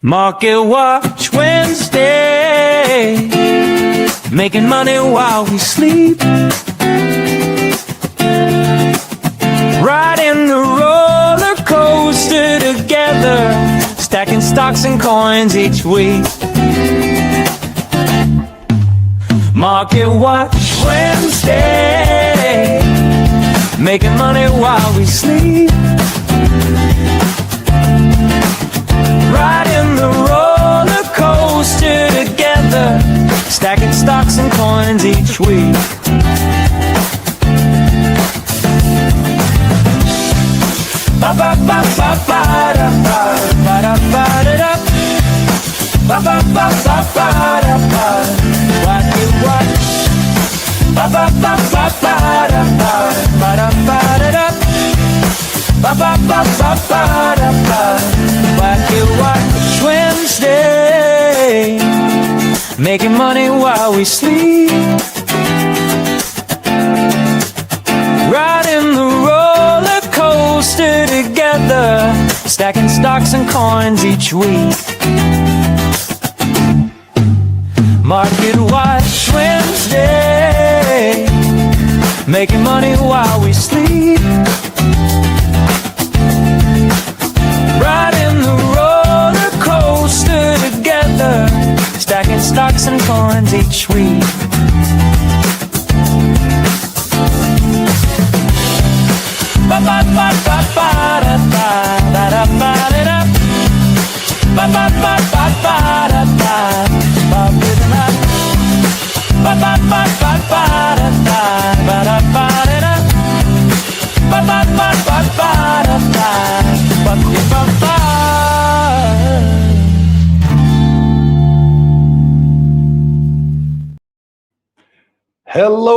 Market Watch Wednesday, making money while we sleep, riding the roller coaster together, stacking stocks and coins each week. Market Watch Wednesday, making money while we sleep, riding the roller coaster together, stacking stocks and coins each week. Ba ba ba ba ba da ba ba da ba da da. Ba ba ba ba ba da ba. Market Watch. Ba ba ba ba ba da ba ba da ba da da. Ba ba ba ba ba da ba. Market Watch Wednesday, making money while we sleep, riding the roller coaster together, stacking stocks and coins each week. Market Watch Wednesday, making money while we sleep, riding the roller coaster together, stacking stocks and coins each week. Ba ba ba ba ba da ba da da ba da da. Ba ba ba ba ba da ba ba da da. Ba ba ba ba ba da ba ba da ba da da. Ba ba ba ba ba da ba ba ba ba. Hello,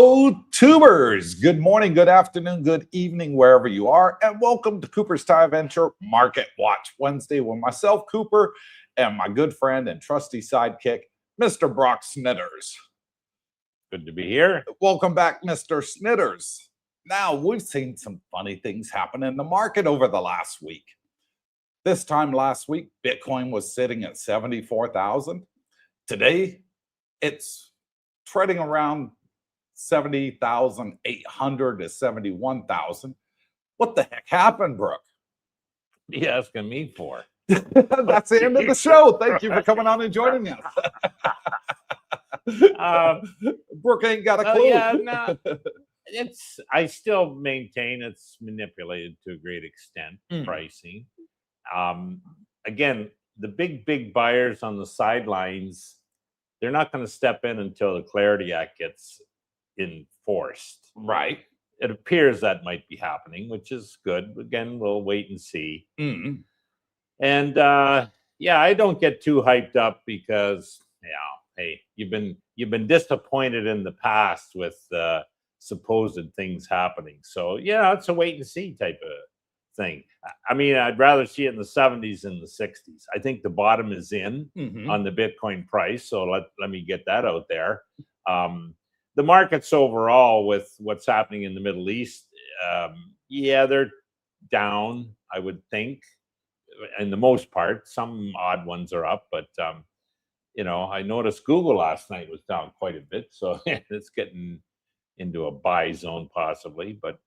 tubers. Good morning, good afternoon, good evening, wherever you are, and welcome to Coopersthaiadventure Market Watch Wednesday with myself, Cooper, and my good friend and trusty sidekick, Mr. Brock Snitters. Good to be here. Welcome back, Mr. Snitters. Now, we've seen some funny things happen in the market over the last week. This time last week, Bitcoin was sitting at 74,000. Today, it's trading around 70,800 to 71,000. What the heck happened, Brooke? What are you asking me for? That's the end of the show. Thank you for coming on and joining us. Brooke ain't got a clue. No, I still maintain it's manipulated to a great extent, pricing. Again, the big buyers on the sidelines, they're not going to step in until the Clarity Act gets enforced. Right. It appears that might be happening, which is good. Again, we'll wait and see. And yeah, I don't get too hyped up because, hey, you've been disappointed in the past with supposed things happening. So yeah, it's a wait and see type of thing. I mean, I'd rather see it in the 70s than the 60s. I think the bottom is in on the Bitcoin price. So let me get that out there. The markets overall with what's happening in the Middle East, yeah, they're down, I would think, in the most part. Some odd ones are up, but I noticed Google last night was down quite a bit, so it's getting into a buy zone possibly. But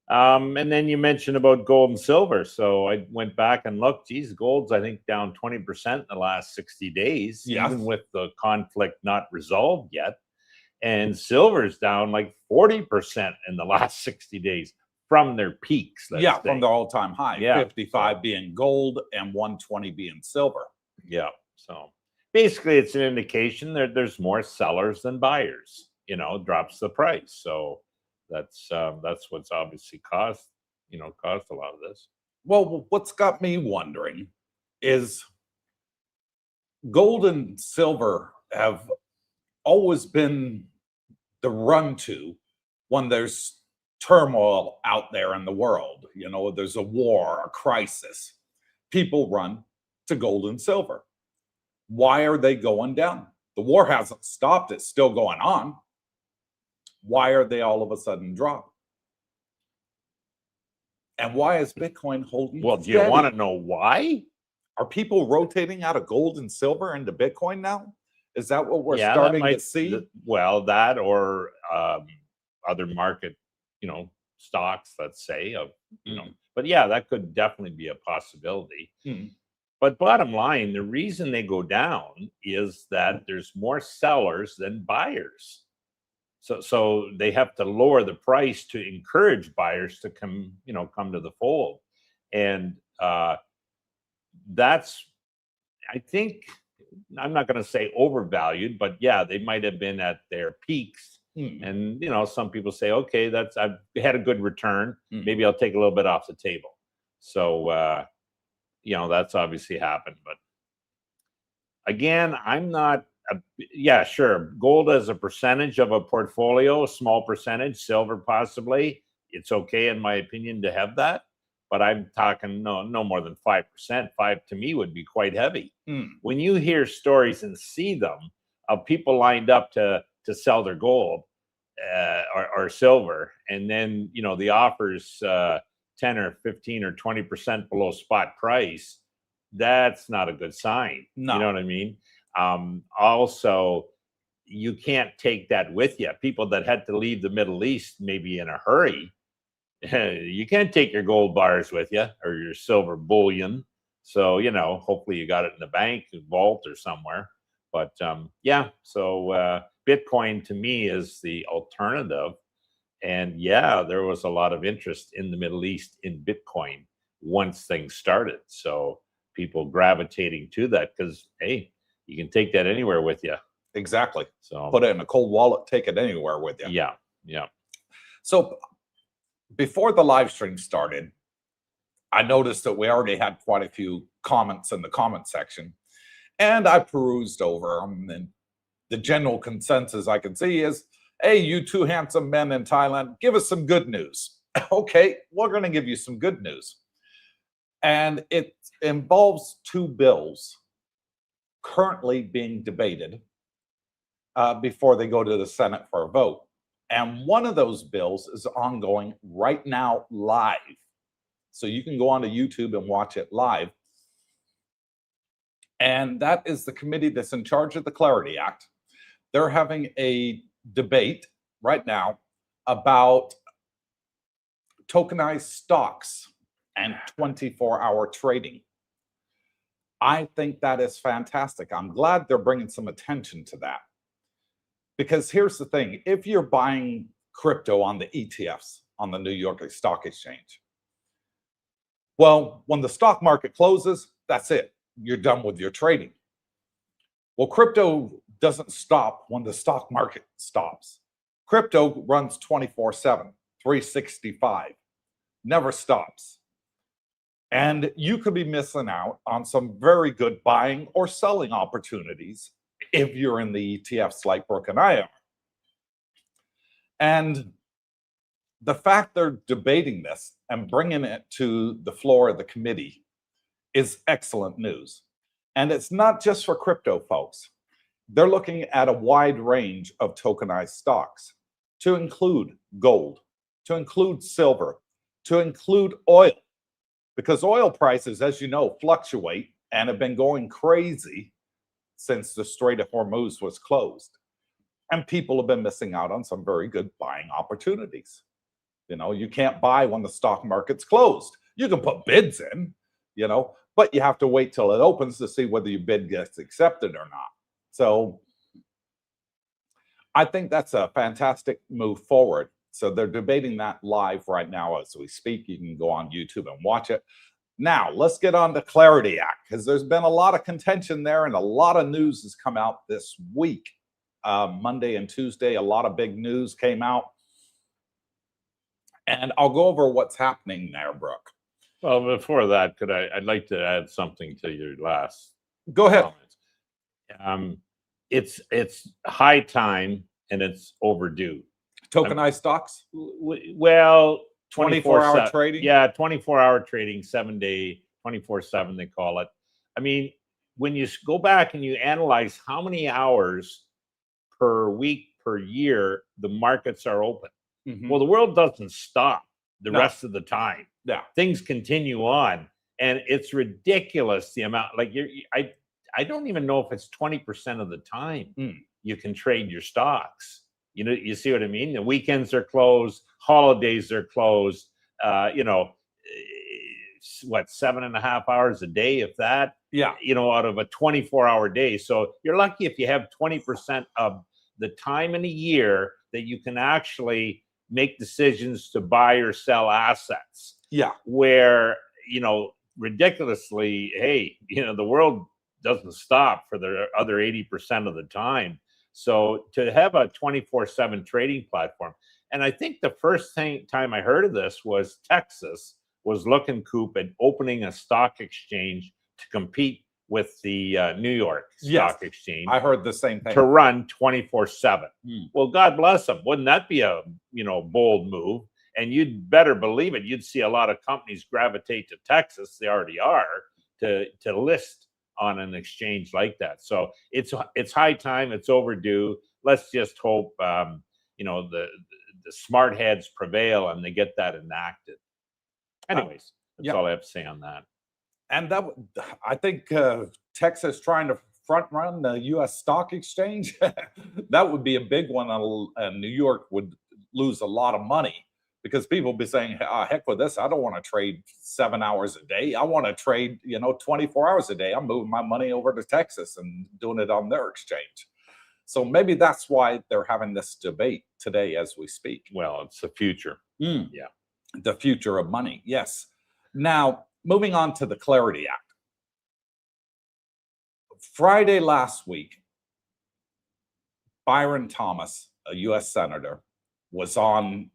and then you mentioned about gold and silver, so I went back and looked. Geez, gold's I think down 20% in the last 60 days, even with the conflict not resolved yet. And silver's down like 40% in the last 60 days from their peaks. From the all-time high. 55 being gold and 120 being silver. Yeah. So basically, it's an indication that there's more sellers than buyers. Drops the price. So that's what's obviously caused a lot of this. Well, what's got me wondering is gold and silver have always been the run to when there's turmoil out there in the world. There's a war, a crisis. People run to gold and silver. Why are they going down? The war hasn't stopped. It's still going on. Why are they all of a sudden dropping? And why is Bitcoin holding Well, do you want to know why? Are people rotating out of gold and silver into Bitcoin now? Is that what we're Yeah, that starting to might see? well, that or other market, stocks, let's say, of but yeah, that could definitely be a possibility. But bottom line, the reason they go down is that there's more sellers than buyers. So they have to lower the price to encourage buyers to come to the fold. And that's, I think, I'm not going to say overvalued, but yeah, they might have been at their peaks. And some people say, okay, I've had a good return. Maybe I'll take a little bit off the table. So that's obviously happened. But again, I'm not. Yeah, sure. Gold as a percentage of a portfolio, a small percentage, silver possibly. It's okay, in my opinion, to have that. But I'm talking no more than 5%. 5 to me would be quite heavy. When you hear stories and see them of people lined up to sell their gold or silver, and then the offers 10 or 15 or 20% below spot price, that's not a good sign. No. You know what I mean? Also, you can't take that with you. People that had to leave the Middle East maybe in a hurry, you can't take your gold bars with you or your silver bullion. So, hopefully you got it in the bank, vault, or somewhere. But yeah, so Bitcoin to me is the alternative. And yeah, there was a lot of interest in the Middle East in Bitcoin once things started. So people gravitating to that because, hey, you can take that anywhere with you. Exactly. So put it in a cold wallet, take it anywhere with you. Yeah, yeah. So before the live stream started, I noticed that we already had quite a few comments in the comment section, and I perused over them, and the general consensus I can see is, hey, you two handsome men in Thailand, give us some good news. Okay, we're going to give you some good news. And it involves two bills currently being debated before they go to the Senate for a vote. And one of those bills is ongoing right now live. So you can go onto YouTube and watch it live. And that is the committee that's in charge of the Clarity Act. They're having a debate right now about tokenized stocks and 24-hour trading. I think that is fantastic. I'm glad they're bringing some attention to that. Because here's the thing, if you're buying crypto on the ETFs, on the New York Stock Exchange, well, when the stock market closes, that's it. You're done with your trading. Well, crypto doesn't stop when the stock market stops. Crypto runs 24/7, 365, never stops. And you could be missing out on some very good buying or selling opportunities if you're in the ETFs like Brooke and I are. And the fact they're debating this and bringing it to the floor of the committee is excellent news. And it's not just for crypto folks. They're looking at a wide range of tokenized stocks to include gold, to include silver, to include oil, because oil prices, as you know, fluctuate and have been going crazy since the Strait of Hormuz was closed. And people have been missing out on some very good buying opportunities. You can't buy when the stock market's closed. You can put bids in, but you have to wait till it opens to see whether your bid gets accepted or not. So I think that's a fantastic move forward. So they're debating that live right now as we speak. You can go on YouTube and watch it. Now, let's get on the Clarity Act, because there's been a lot of contention there and a lot of news has come out this week. Monday and Tuesday, a lot of big news came out. And I'll go over what's happening there, Brooke. Well, before that, I'd like to add something to your last Go ahead. Comments. It's high time and it's overdue. Tokenized stocks? Well, 24-hour trading? Yeah, 24-hour trading, 7-day, 24/7 they call it. I mean, when you go back and you analyze how many hours per week, per year, the markets are open. Well, the world doesn't stop the rest of the time. Yeah. Things continue on. And it's ridiculous the amount. Like I don't even know if it's 20% of the time you can trade your stocks. You know, you see what I mean? The weekends are closed, holidays are closed. You know, what, 7.5 hours a day, if that? Yeah. You know, out of a 24-hour day. So you're lucky if you have 20% of the time in a year that you can actually make decisions to buy or sell assets. Yeah. Where, you know, ridiculously, hey, you know, the world doesn't stop for the other 80% of the time. So to have a 24/7 trading platform, and I think the first time I heard of this was Texas was looking, Coop, at opening a stock exchange to compete with the New York Stock Exchange. I heard the same thing. To run 24/7. Well, God bless them. Wouldn't that be a, you know, bold move? And you'd better believe it. You'd see a lot of companies gravitate to Texas. They already are to list on an exchange like that. So it's high time. It's overdue. Let's just hope you know, the smart heads prevail and they get that enacted. Anyways, that's all I have to say on that. And that I think Texas trying to front run the U.S. Stock Exchange, that would be a big one. And New York would lose a lot of money because people would be saying, heck with this. I don't want to trade 7 hours a day. I want to trade, you know, 24 hours a day. I'm moving my money over to Texas and doing it on their exchange. So maybe that's why they're having this debate today as we speak. Well, it's the future. Yeah. The future of money. Yes. Now, moving on to the Clarity Act. Friday last week, Byron Thomas, a U.S. Senator, was on,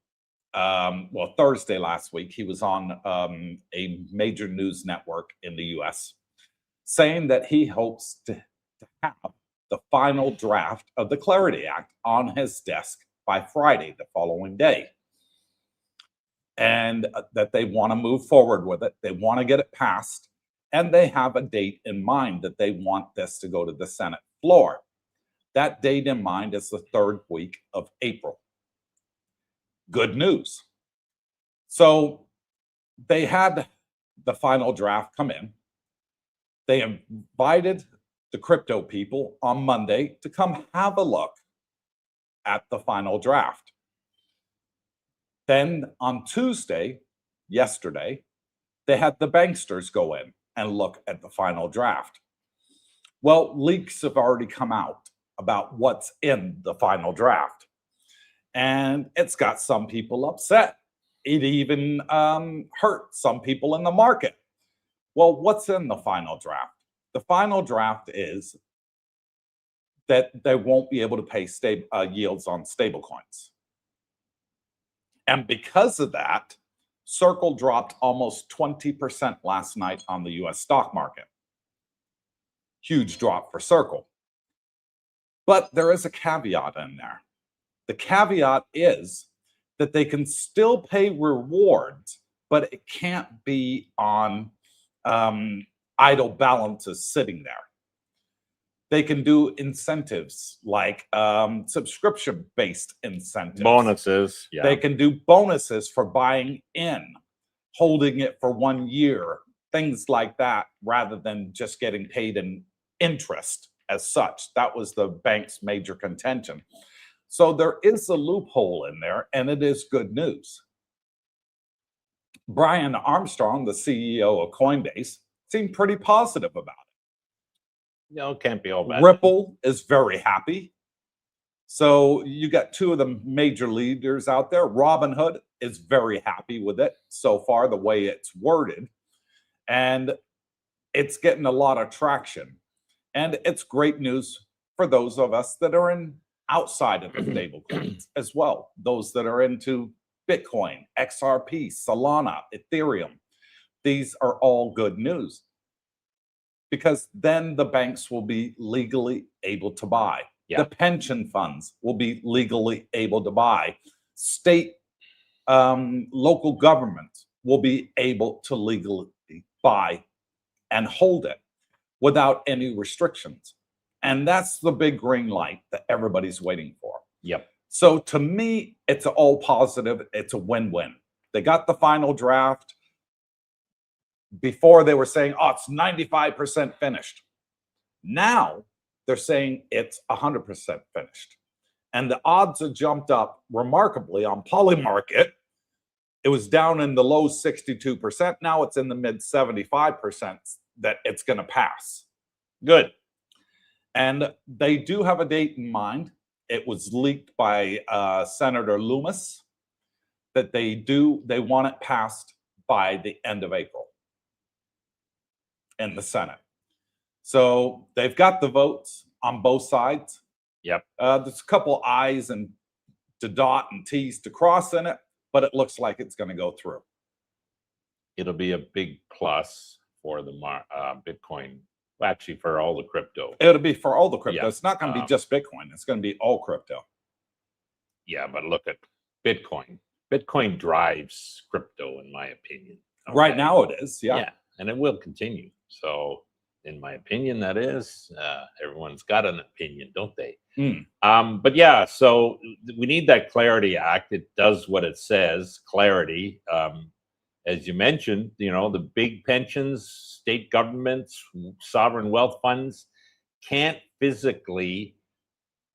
well, Thursday last week, he was on a major news network in the U.S. saying that he hopes to have the final draft of the Clarity Act on his desk by Friday, the following day. And that they want to move forward with it. They want to get it passed. And they have a date in mind that they want this to go to the Senate floor. That date in mind is the 3rd week of April. Good news. So they had the final draft come in. They invited the crypto people on Monday to come have a look at the final draft. Then on Tuesday, yesterday, they had the banksters go in and look at the final draft. Well, leaks have already come out about what's in the final draft. And it's got some people upset. It even hurt some people in the market. Well, what's in the final draft? The final draft is that they won't be able to pay yields on stablecoins. And because of that, Circle dropped almost 20% last night on the US stock market. Huge drop for Circle. But there is a caveat in there. The caveat is that they can still pay rewards, but it can't be on idle balances sitting there. They can do incentives like subscription-based incentives. Bonuses. Yeah. They can do bonuses for buying in, holding it for 1 year, things like that, rather than just getting paid in interest as such. That was the bank's major contention. So there is a loophole in there, and it is good news. Brian Armstrong, the CEO of Coinbase, seemed pretty positive about it. No, it can't be all bad. Ripple is very happy. So you got two of the major leaders out there. Robinhood is very happy with it so far, the way it's worded. And it's getting a lot of traction. And it's great news for those of us that are outside of the stable coins as well. Those that are into Bitcoin, XRP, Solana, Ethereum. These are all good news, because then the banks will be legally able to buy. The pension funds will be legally able to buy. State, local governments will be able to legally buy and hold it without any restrictions. And that's the big green light that everybody's waiting for. So to me, it's all positive. It's a win-win. They got the final draft. Before they were saying, oh, it's 95% finished. Now they're saying it's 100% finished. And the odds have jumped up remarkably on Polymarket. It was down in the low 62%. Now it's in the mid 75% that it's going to pass. Good. And they do have a date in mind. It was leaked by Senator Loomis that they want it passed by the end of April in the Senate. So they've got the votes on both sides. Yep. There's a couple I's and to dot and T's to cross in it, but it looks like it's going to go through. It'll be a big plus for the Bitcoin. Well, actually, for all the crypto. It'll be for all the crypto. Yeah. It's not going to be just Bitcoin. It's going to be all crypto. Yeah, but look at Bitcoin. Bitcoin drives crypto, in my opinion. Okay? Right now it is, yeah. And it will continue. So, in my opinion, that is. Everyone's got an opinion, don't they? But yeah, so we need that Clarity Act. It does what it says, clarity. As you mentioned, you know, the big pensions, state governments, sovereign wealth funds can't physically,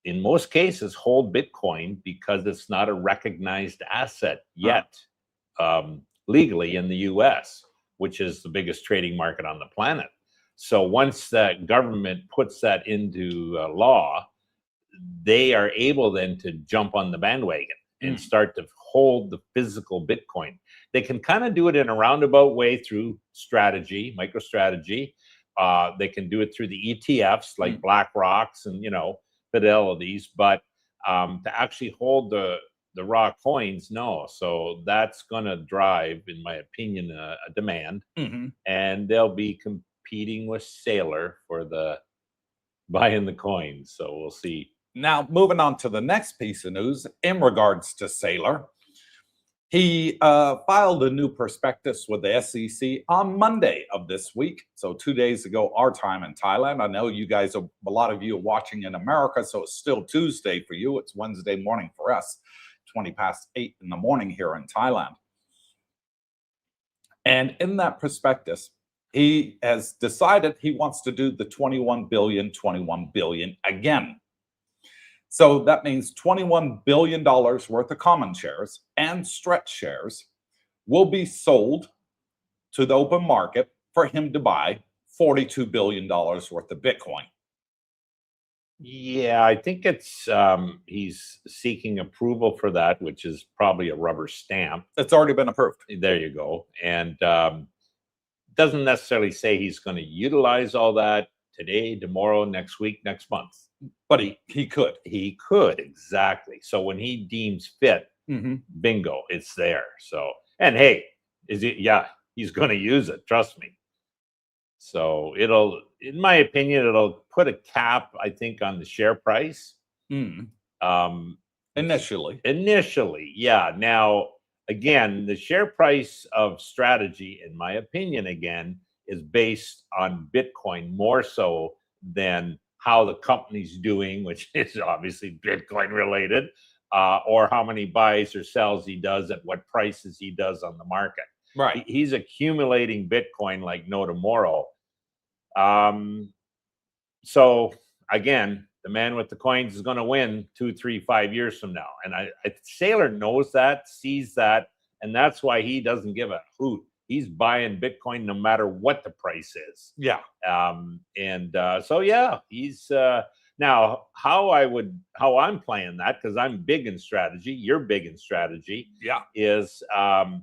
in most cases, hold Bitcoin because it's not a recognized asset yet, legally in the US, which is the biggest trading market on the planet. So once that government puts that into law, they are able then to jump on the bandwagon and start to hold the physical Bitcoin. They can kind of do it in a roundabout way through strategy, MicroStrategy. They can do it through the ETFs like BlackRock's and, you know, Fidelity's, but to actually hold the raw coins, no. So that's going to drive, in my opinion, a demand, and they'll be competing with Sailor for the buying the coins. So we'll see. Now, moving on to the next piece of news in regards to Sailor. He filed a new prospectus with the SEC on Monday of this week. So 2 days ago, our time in Thailand. I know you guys, a lot of you are watching in America, so it's still Tuesday for you. It's Wednesday morning for us, 20 past 8 in the morning here in Thailand. And in that prospectus, he has decided he wants to do the 21 billion again. So that means $21 billion worth of common shares and stretch shares will be sold to the open market for him to buy $42 billion worth of Bitcoin. Yeah, I think it's he's seeking approval for that, which is probably a rubber stamp. It's already been approved. There you go. And doesn't necessarily say he's going to utilize all that today, tomorrow, next week, next month. But he could. He could, exactly. So when he deems fit, bingo, it's there. So, and hey, he's going to use it. Trust me. So it'll, in my opinion, it'll put a cap, I think, on the share price. Initially, yeah. Now, again, the share price of strategy, in my opinion, again, is based on Bitcoin more so than how the company's doing, which is obviously Bitcoin related, or how many buys or sells he does at what prices he does on the market. Right. He's accumulating Bitcoin like no tomorrow. So again, the man with the coins is going to win 2, 3, 5 years from now. And Sailor knows that, sees that, and that's why he doesn't give a hoot. He's buying Bitcoin no matter what the price is. Yeah. So yeah, he's now how I'm playing that, because I'm big in strategy. You're big in strategy. Yeah. Is I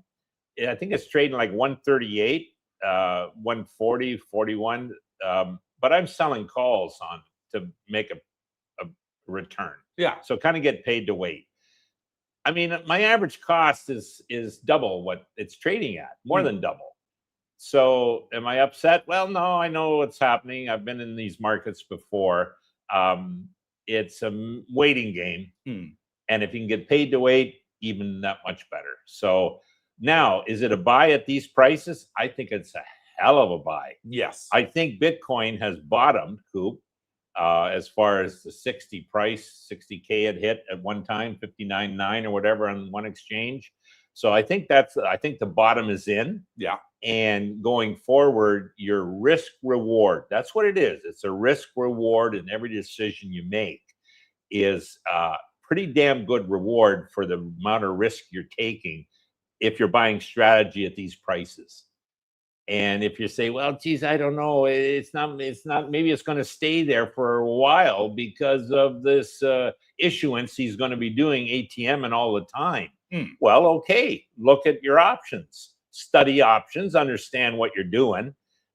think it's trading like 138, 140, 41. But I'm selling calls on to make a return. Yeah. So kind of get paid to wait. I mean, my average cost is double what it's trading at, more than double. So am I upset? Well, no, I know what's happening. I've been in these markets before. It's a waiting game. And if you can get paid to wait, even that much better. So now, is it a buy at these prices? I think it's a hell of a buy. Yes. I think Bitcoin has bottomed, Coop. As far as the 60 price, 60K had hit at one time, 59.9 or whatever on one exchange. So I think the bottom is in. Yeah. And going forward, your risk reward, that's what it is. It's a risk reward, and every decision you make is pretty damn good reward for the amount of risk you're taking if you're buying strategy at these prices. And if you say, well, geez, I don't know, it's not, maybe it's going to stay there for a while because of this issuance he's going to be doing ATM and all the time. Well, okay, look at your options, study options, understand what you're doing.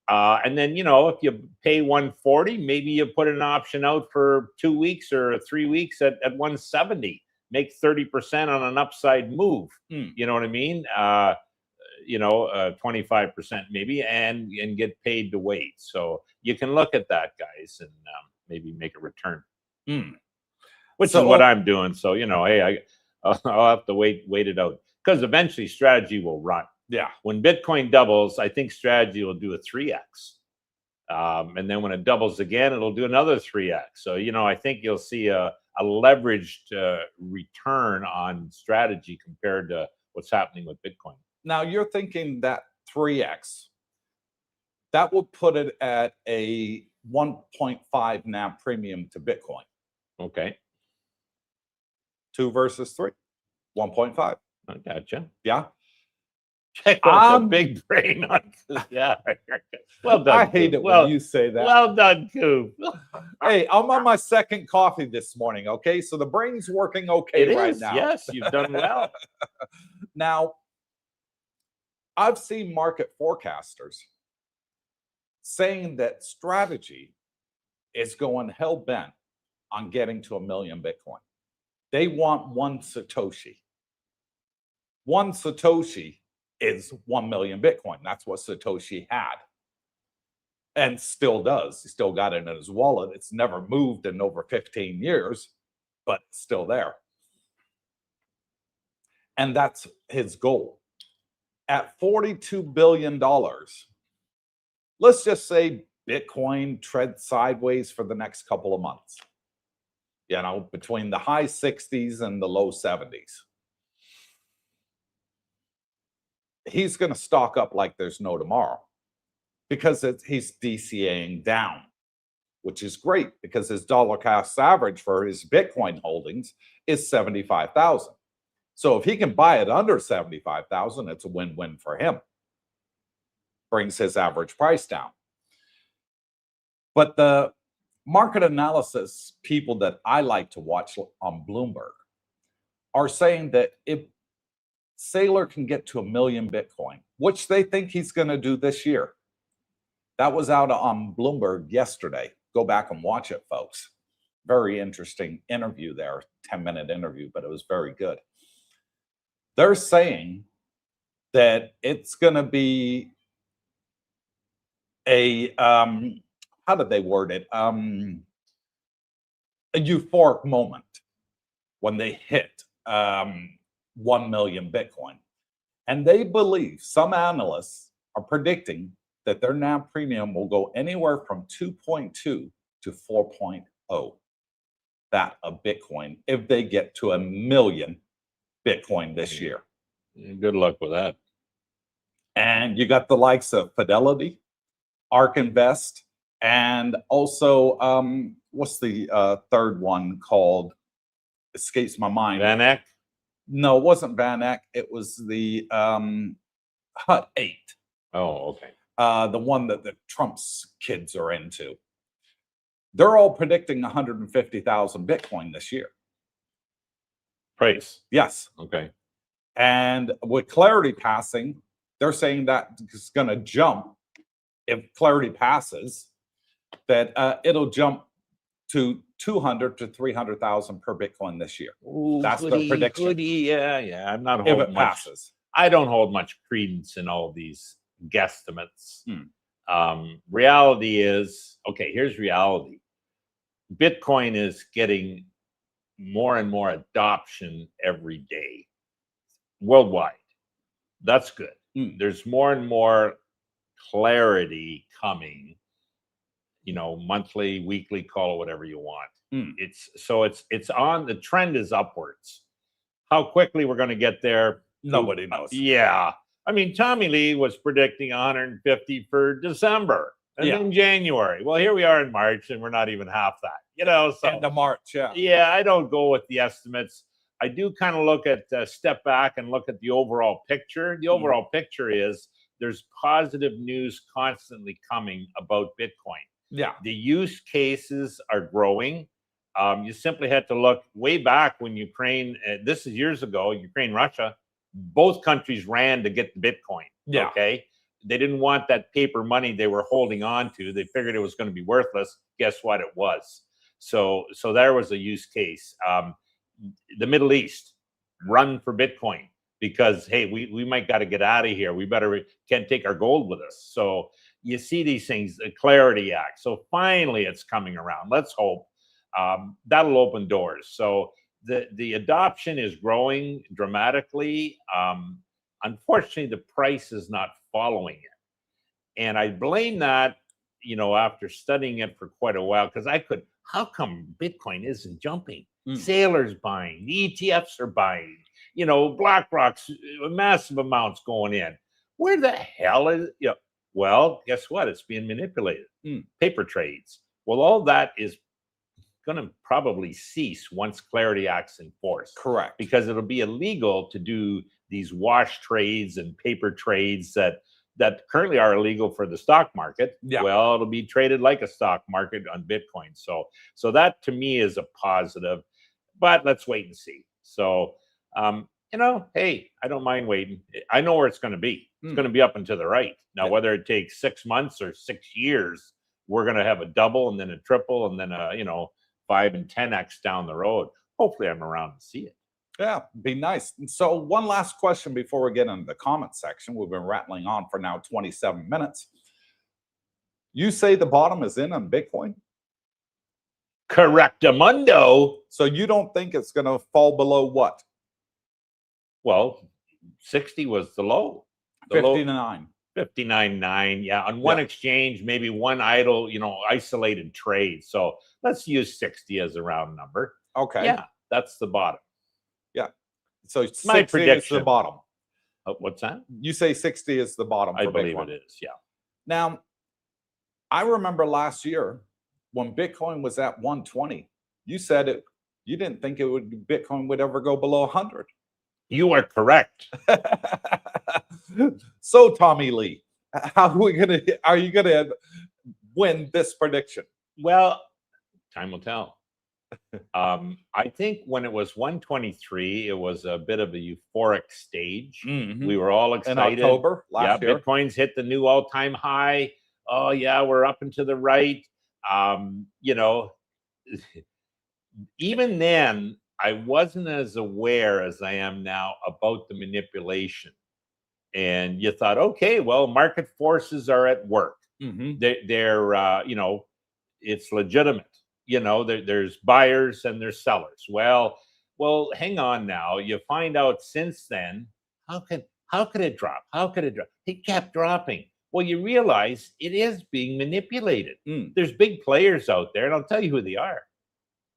And then, if you pay 140, maybe you put an option out for 2 weeks or 3 weeks at 170, make 30% on an upside move. You know what I mean? 25% maybe, and get paid to wait. So you can look at that, guys, and maybe make a return, which is what I'm doing. So, hey, I'll have to wait it out, because eventually strategy will run. Yeah. When Bitcoin doubles, I think strategy will do a 3x. And then when it doubles again, it'll do another 3x. So, I think you'll see a leveraged return on strategy compared to what's happening with Bitcoin. Now you're thinking that 3x, that would put it at a 1.5 NAV premium to Bitcoin. Okay. 2 versus 3, 1.5. I gotcha. Yeah. Check out the big brain on. Yeah. Well done. I hate it when you say that. Well done, Coop. Hey, I'm on my second coffee this morning. Okay, so the brain's working okay right now. Yes, you've done well. Now, I've seen market forecasters saying that strategy is going hell bent on getting to 1 million Bitcoin. They want 1 Satoshi. 1 Satoshi is 1 million Bitcoin. That's what Satoshi had and still does. He still got it in his wallet. It's never moved in over 15 years, but it's still there. And that's his goal. At $42 billion, let's just say Bitcoin treads sideways for the next couple of months. Between the high 60s and the low 70s. He's going to stock up like there's no tomorrow, because he's DCAing down, which is great, because his dollar cost average for his Bitcoin holdings is 75,000. So if he can buy it under 75,000, it's a win-win for him. Brings his average price down. But the market analysis people that I like to watch on Bloomberg are saying that if Saylor can get to 1 million Bitcoin, which they think he's going to do this year. That was out on Bloomberg yesterday. Go back and watch it, folks. Very interesting interview there, 10-minute interview, but it was very good. They're saying that it's going to be a, how did they word it? A euphoric moment when they hit 1 million Bitcoin. And they believe, some analysts are predicting that their NAV premium will go anywhere from 2.2 to 4.0 that of Bitcoin if they get to 1 million Bitcoin this year. Good luck with that. And you got the likes of Fidelity, ARK Invest, and also what's the third one called? Escapes my mind. Van Eck? No, it wasn't Van Eck. It was the Hut 8. Oh, okay. The one that the Trump's kids are into. They're all predicting 150,000 Bitcoin this year. Price? Yes. Okay. And with Clarity passing, they're saying that it's going to jump. If Clarity passes, that it'll jump to 200 to 300,000 per Bitcoin this year. Ooh, that's the prediction. Yeah. I'm not if holding it much. Passes. I don't hold much credence in all these guesstimates. Reality is, okay, here's reality. Bitcoin is getting more and more adoption every day worldwide. That's good. There's more and more clarity coming, monthly, weekly, call it whatever you want. It's on, the trend is upwards. How quickly we're going to get there, Nobody knows. Yeah. I mean, Tommy Lee was predicting 150 for December and then January. Well, here we are in March and we're not even half that, so End of March, yeah, I don't go with the estimates. I do kind of look at step back and look at the overall picture. The overall picture is there's positive news constantly coming about Bitcoin. Yeah. The use cases are growing. You simply had to look way back when Ukraine, this is years ago, Ukraine, Russia, both countries ran to get the Bitcoin. Yeah. Okay. They didn't want that paper money they were holding on to. They figured it was going to be worthless. Guess what? It was. So there was a use case. The Middle East, run for Bitcoin because, hey, we might got to get out of here. We can't take our gold with us. So you see these things, the Clarity Act. So finally it's coming around. Let's hope that'll open doors. So the adoption is growing dramatically. Unfortunately, the price is not following it. And I blame that, after studying it for quite a while, because how come Bitcoin isn't jumping? Sailors buying, the ETFs are buying, BlackRock's massive amounts going in. Where the hell is it? Well, guess what? It's being manipulated. Paper trades. Well, all that is going to probably cease once Clarity Act's enforced. Correct. Because it'll be illegal to do these wash trades and paper trades that currently are illegal for the stock market. Yeah. Well, it'll be traded like a stock market on Bitcoin. So that to me is a positive, but let's wait and see. So, hey, I don't mind waiting. I know where it's going to be. It's going to be up and to the right. Now, whether it takes 6 months or 6 years, we're going to have a double and then a triple and then a, 5 and 10x down the road. Hopefully I'm around to see it. Yeah, be nice. And so one last question before we get into the comment section. We've been rattling on for now 27 minutes. You say the bottom is in on Bitcoin? Correctamundo. So you don't think it's going to fall below what? Well, 60 was the low. 59. 59.9. Yeah, on one exchange, maybe one idle, isolated trade. So let's use 60 as a round number. Okay. Yeah, that's the bottom. Yeah. So My 60 prediction is the bottom. What's that? You say 60 is the bottom for I believe Bitcoin. it is, yeah. Now, I remember last year when Bitcoin was at 120, you said you didn't think Bitcoin would ever go below 100. You are correct. So, Tommy Lee, are you gonna win this prediction? Well, time will tell. I think when it was 123, it was a bit of a euphoric stage. We were all excited. In October last year. Bitcoin's hit the new all-time high. Oh yeah, we're up and to the right. Even then, I wasn't as aware as I am now about the manipulation. And you thought, okay, well, market forces are at work. They're it's legitimate. There's buyers and there's sellers. Well, hang on now. You find out since then, how could it drop? How could it drop? It kept dropping. Well, you realize it is being manipulated. There's big players out there, and I'll tell you who they are.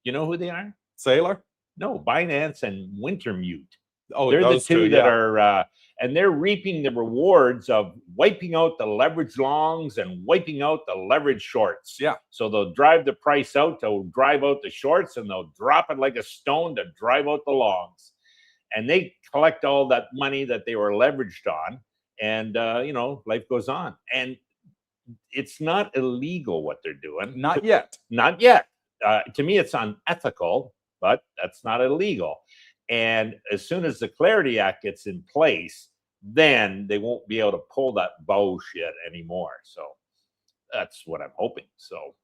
You know who they are? Sailor? No, Binance and Wintermute. Oh, they're the two that yeah. are, and they're reaping the rewards of wiping out the leverage longs and wiping out the leverage shorts. Yeah. So they'll drive the price out to drive out the shorts, and they'll drop it like a stone to drive out the longs. And they collect all that money that they were leveraged on, and life goes on. And it's not illegal what they're doing. Not yet. Not yet. To me, it's unethical, but that's not illegal. And as soon as the Clarity Act gets in place, then they won't be able to pull that bullshit anymore. So that's what I'm hoping. So,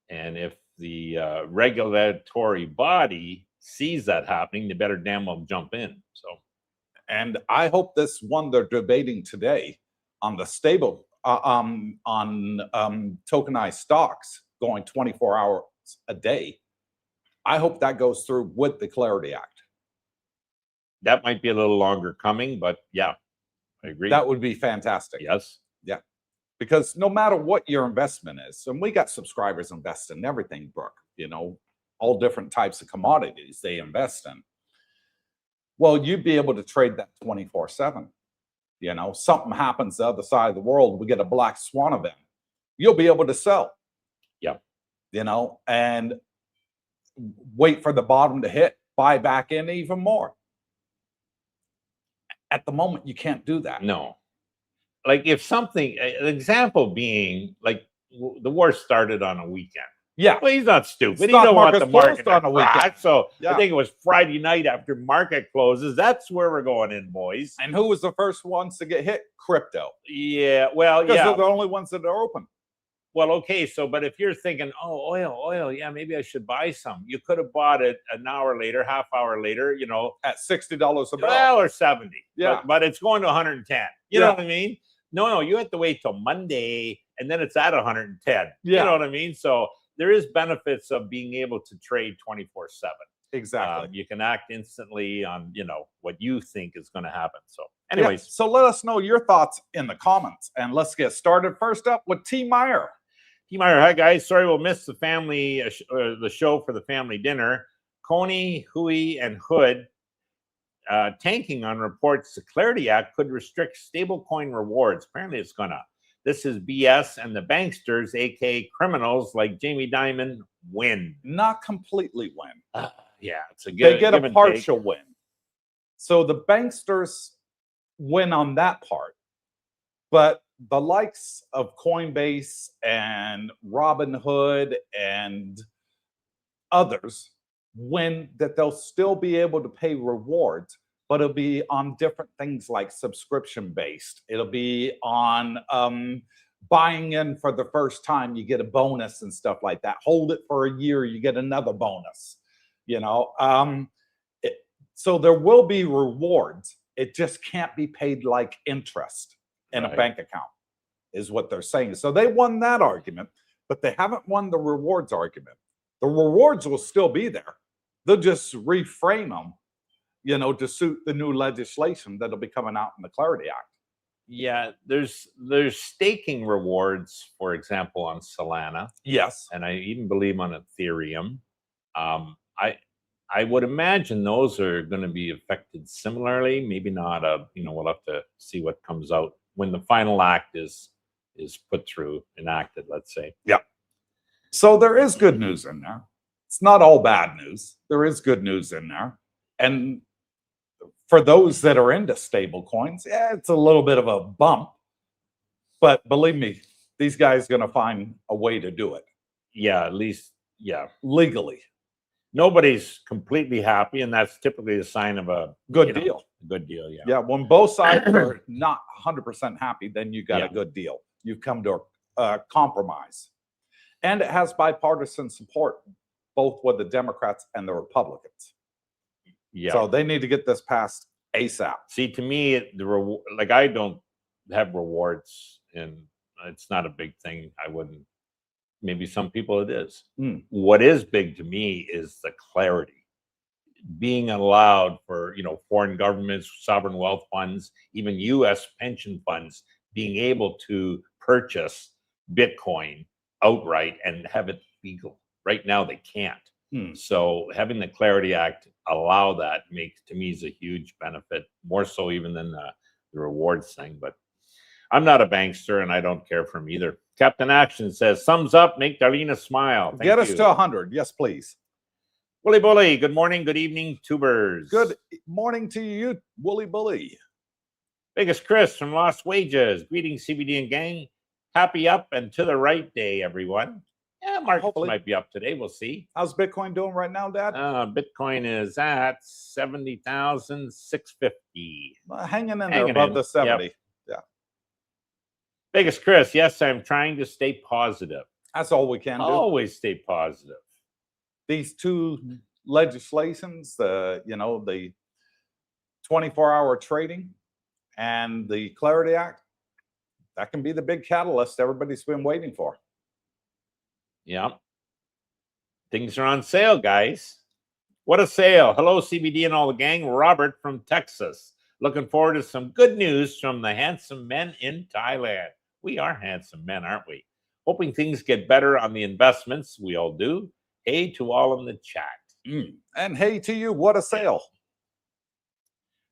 and if the regulatory body sees that happening, they better damn well jump in. So, and I hope this one they're debating today on the stable on tokenized stocks going 24 hours a day. I hope that goes through with the Clarity Act. That might be a little longer coming, but yeah, I agree. That would be fantastic. Yes. Yeah. Because no matter what your investment is, and we got subscribers invest in everything, Brooke, all different types of commodities they invest in. Well, you'd be able to trade that 24/7. You know, something happens the other side of the world, we get a black swan event. You'll be able to sell. Yep. You know, and wait for the bottom to hit, buy back in even more. At the moment, you can't do that. No. Like if something, an example being like the war started on a weekend. Yeah. Well, he's not stupid. He Stock don't want the market's market closed to on a weekend. crash. So Yeah. I think it was Friday night after market closes. That's where we're going in, boys. And who was the first ones to get hit? Crypto. Yeah. Well, Because yeah. they're the only ones that are open. Well, okay. So, but if you're thinking, oh, oil, yeah, maybe I should buy some. You could have bought it an hour later, half hour later, you know, At $60 a barrel. well, or 70. Yeah. But it's going to 110. You know what I mean? No, you have to wait till Monday and then it's at 110. Yeah. You know what I mean? So there is benefits of being able to trade 24/7. Exactly. You can act instantly on, you know, what you think is going to happen. So anyways. Yeah. So let us know your thoughts in the comments. And let's get started. First up with T. Meyer. T. Meyer, hi guys. Sorry we'll miss the family, the show for the family dinner. Coney, Hui, and Hood tanking on reports the Clarity Act could restrict stablecoin rewards. Apparently it's gonna. This is BS, and the banksters, aka criminals like Jamie Dimon, win. Not completely win. Yeah, it's a good. They get a partial win. So the banksters win on that part, but the likes of Coinbase and Robinhood and others win that they'll still be able to pay rewards, but it'll be on different things like subscription based. It'll be on buying in for the first time, you get a bonus and stuff like that. Hold it for a year, you get another bonus. You know, so there will be rewards. It just can't be paid like interest in a bank account, is what they're saying. So they won that argument, but they haven't won the rewards argument. The rewards will still be there. They'll just reframe them, you know, to suit the new legislation that'll be coming out in the Clarity Act. Yeah, there's staking rewards, for example, on Solana. Yes. And I even believe on Ethereum. I would imagine those are going to be affected similarly. Maybe not. You know, we'll have to see what comes out when the final act is put through, enacted. Let's say. Yeah. So there is good news in there. It's not all bad news. There is good news in there, and for those that are into stable coins, yeah, it's a little bit of a bump. But believe me, these guys are going to find a way to do it. Yeah, at least, yeah, legally. Nobody's completely happy, and that's typically a sign of a good deal. Good deal, yeah. Yeah, when both sides are not 100% happy, then you got a good deal. You've come to a compromise. And it has bipartisan support, both with the Democrats and the Republicans. Yeah. So they need to get this passed ASAP. See, to me, like I don't have rewards, and it's not a big thing. I wouldn't. Maybe some people it is. What is big to me is the clarity. Being allowed for, you know, foreign governments, sovereign wealth funds, even U.S. pension funds being able to purchase Bitcoin outright and have it legal. Right now, they can't. So having the Clarity Act allow that makes, to me, is a huge benefit, more so even than the rewards thing. But I'm not a bankster, and I don't care for him either. Captain Action says, thumbs up, make Darlene smile. Thank Get us you. to 100. Yes, please. Wooly Bully, good morning, good evening, tubers. Good morning to you, Wooly Bully. Biggest Chris from Lost Wages. Greetings, CBD and gang. Happy up and to the right day, everyone. Yeah, markets might be up today. We'll see. How's Bitcoin doing right now, Dad? Bitcoin is at 70,650. Hanging in there above the 70. Yep. Yeah. Biggest Chris, yes, I'm trying to stay positive. That's all we can do. Always stay positive. These two legislations, the 24-hour trading and the Clarity Act, that can be the big catalyst everybody's been waiting for. Yeah. Things are on sale, guys. What a sale. Hello, CBD and all the gang. Robert from Texas. Looking forward to some good news from the handsome men in Thailand. We are handsome men, aren't we? Hoping things get better on the investments. We all do. Hey to all in the chat. And hey to you, what a sale.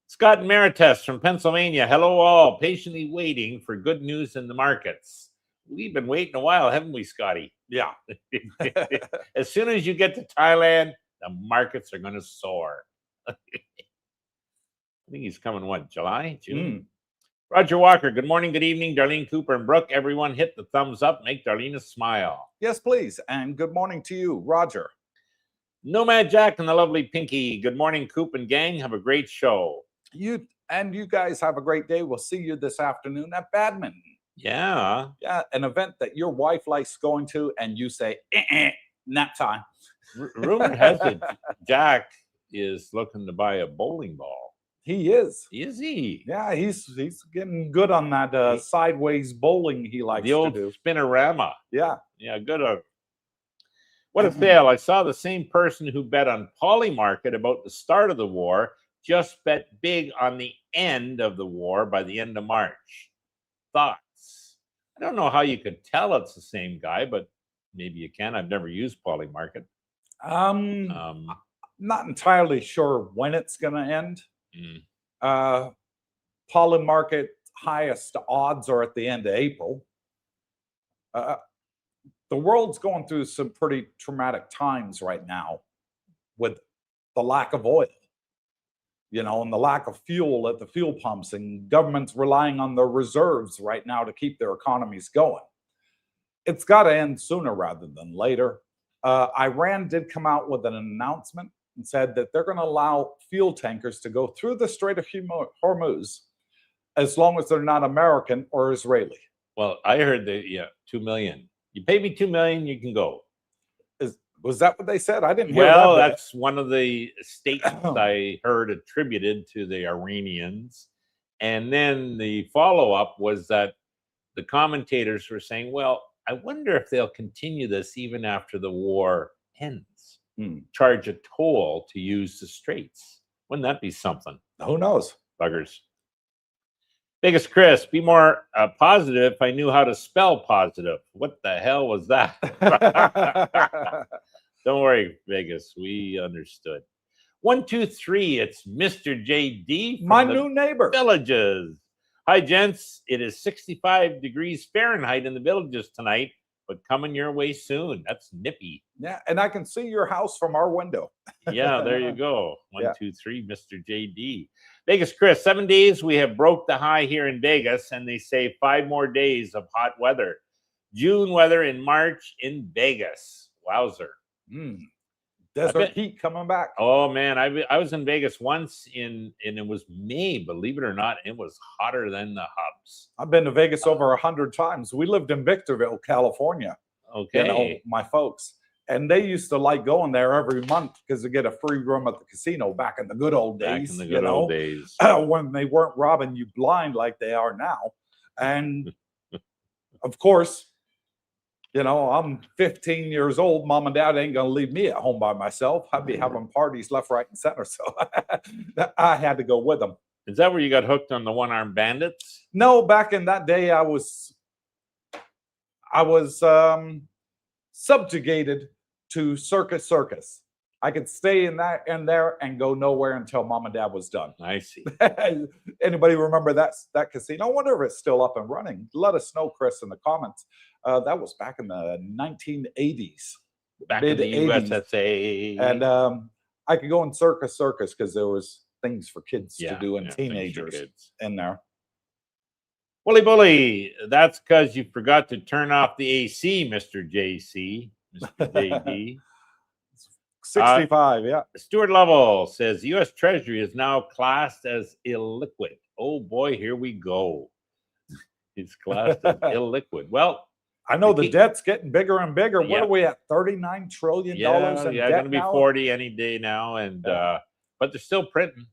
Scott Marites from Pennsylvania. Hello, all. Patiently waiting for good news in the markets. We've been waiting a while, haven't we, Scotty? Yeah. As soon as you get to Thailand, the markets are going to soar. I think he's coming, what, July, June? Roger Walker, good morning, good evening, Darlene, Cooper, and Brooke. Everyone hit the thumbs up. Make Darlene smile. Yes, please. And good morning to you, Roger. Nomad Jack and the lovely Pinky. Good morning, Coop and gang. Have a great show. You guys have a great day. We'll see you this afternoon at badminton. Yeah. Yeah, an event that your wife likes going to, and you say, nap time. Rumor has it Jack is looking to buy a bowling ball. He is. Is he? Yeah, he's getting good on that sideways bowling he likes the old to do. spinorama. Yeah. Yeah, good. What a fail. I saw the same person who bet on Polymarket about the start of the war just bet big on the end of the war by the end of March. Thoughts? I don't know how you could tell it's the same guy, but maybe you can. I've never used Polymarket. Not entirely sure when it's going to end. Polymarket highest odds are at the end of April. The world's going through some pretty traumatic times right now with the lack of oil, and the lack of fuel at the fuel pumps, and governments relying on their reserves right now to keep their economies going. It's got to end sooner rather than later. Iran did come out with an announcement and said that they're going to allow fuel tankers to go through the Strait of Hormuz as long as they're not American or Israeli. Well, I heard that, $2 million. You pay me $2 million, you can go. Was that what they said? I didn't hear that. Well, that's one of the statements I heard attributed to the Iranians. And then the follow-up was that the commentators were saying, well, I wonder if they'll continue this even after the war ends. Charge a toll to use the straits. Wouldn't that be something? Who knows? Buggers. Biggest Chris, be more positive if I knew how to spell positive. What the hell was that? Don't worry, Vegas. We understood. 1, 2, 3. It's Mr. JD from my new neighbor. Villages. Hi, gents. It is 65 degrees Fahrenheit in the Villages tonight, but coming your way soon. That's nippy. Yeah, and I can see your house from our window. Yeah, there you go. 1, 2, 3, Mr. JD. Vegas Chris, 7 days we have broke the high here in Vegas, and they say 5 more days of hot weather. June weather in March in Vegas. Wowzer. Desert heat coming back. Oh man, I was in Vegas once and it was May, believe it or not. It was hotter than the hubs. I've been to Vegas over 100 times. We lived in Victorville, California. Okay. My folks. And they used to like going there every month because they get a free room at the casino back in the good old days. Back in the good old days. When they weren't robbing you blind like they are now. And of course, I'm 15 years old. Mom and dad ain't going to leave me at home by myself. I'd be having parties left, right, and center. So I had to go with them. Is that where you got hooked on the one-armed bandits? No, back in that day, I was subjugated to Circus. I could stay in there and go nowhere until mom and dad was done. I see. Anybody remember that casino? I wonder if it's still up and running. Let us know, Chris, in the comments. That was back in the 1980s. Back in the USSA. And I could go in Circus because there was things for kids to do and teenagers in there. Wooly bully, that's because you forgot to turn off the AC, Mr. JC, Mr. JD. 65, yeah. Stuart Lovell says U.S. Treasury is now classed as illiquid. Oh boy, here we go. It's classed as illiquid. Well, I know the debt's getting bigger and bigger. Yeah. What are we at? $39 trillion in debt going to be now? 40 any day now, and but they're still printing.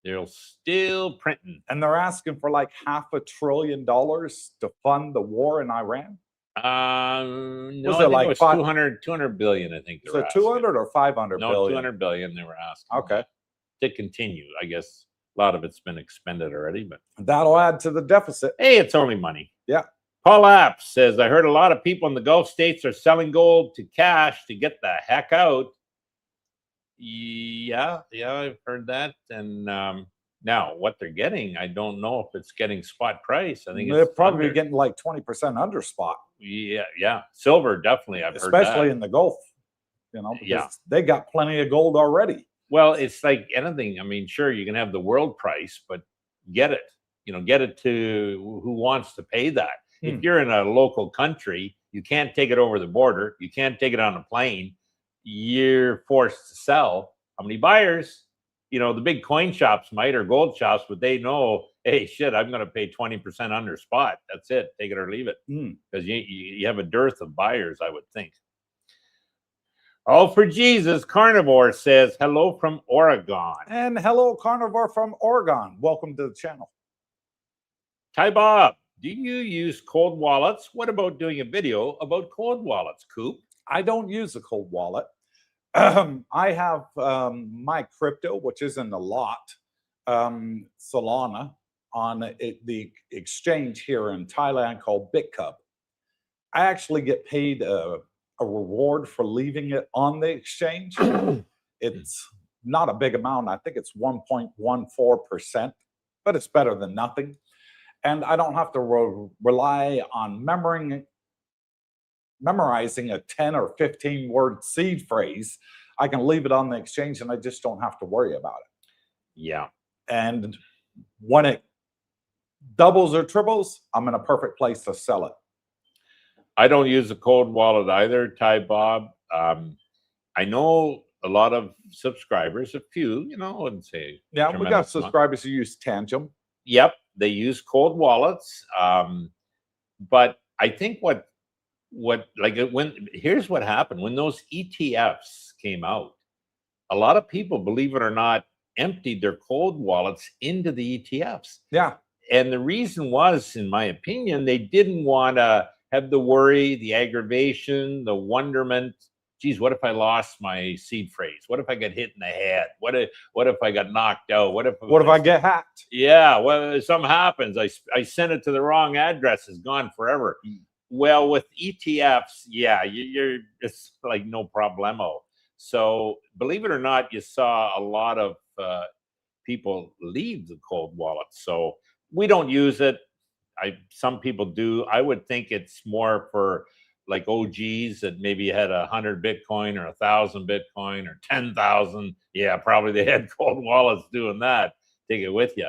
They're still printing, and they're asking for like $500 billion to fund the war in Iran. No, I think it was 200 billion. I think so 200 or 500 no, billion? 200 billion they were asking. Okay, to continue. I guess a lot of it's been expended already, but that'll add to the deficit. Hey, it's only money. Yeah. Paul App says, I heard a lot of people in the Gulf states are selling gold to cash to get the heck out. Yeah, I've heard that. And Now, what they're getting, I don't know if it's getting spot price. I think They're it's probably under. getting like 20% under spot, Yeah. Silver, definitely. I've heard especially that. in the Gulf, you know, because Yeah. they got plenty of gold already. Well, it's like anything. I mean, sure, you can have the world price, but get it. Get it to who wants to pay that. If you're in a local country, you can't take it over the border. You can't take it on a plane. You're forced to sell. How many buyers? The big coin shops might, or gold shops, but they know, hey, shit, I'm going to pay 20% under spot. That's it. Take it or leave it. Because you have a dearth of buyers, I would think. Oh, for Jesus, Carnivore says, hello from Oregon. And hello, Carnivore from Oregon. Welcome to the channel. Ty Bob, do you use cold wallets? What about doing a video about cold wallets, Coop? I don't use a cold wallet. I have my crypto, which isn't a lot, Solana, on the exchange here in Thailand called BitCub. I actually get paid a reward for leaving it on the exchange. It's not a big amount. I think it's 1.14%, but it's better than nothing. And I don't have to rely on memorizing a 10 or 15 word seed phrase. I can leave it on the exchange and I just don't have to worry about it. Yeah. And when it doubles or triples, I'm in a perfect place to sell it. I don't use a cold wallet either, Ty Bob. I know a lot of subscribers, a few, I wouldn't say. Yeah, we got subscribers who use Tangent. Yep, they use cold wallets. But I think here's what happened when those ETFs came out. A lot of people, believe it or not, emptied their cold wallets into the ETFs. Yeah. And the reason was, in my opinion, they didn't want to have the worry, the aggravation, the wonderment. Geez, what if I lost my seed phrase? What if I got hit in the head? What if I got knocked out? What if I get hacked? Yeah, well, something happens. I sent it to the wrong address. It's gone forever. Well, with ETFs, yeah, it's like no problemo. So believe it or not, you saw a lot of people leave the cold wallet. So we don't use it. Some people do. I would think it's more for like OGs that maybe had 100 Bitcoin or 1,000 Bitcoin or 10,000. Yeah, probably they had cold wallets doing that. Take it with you.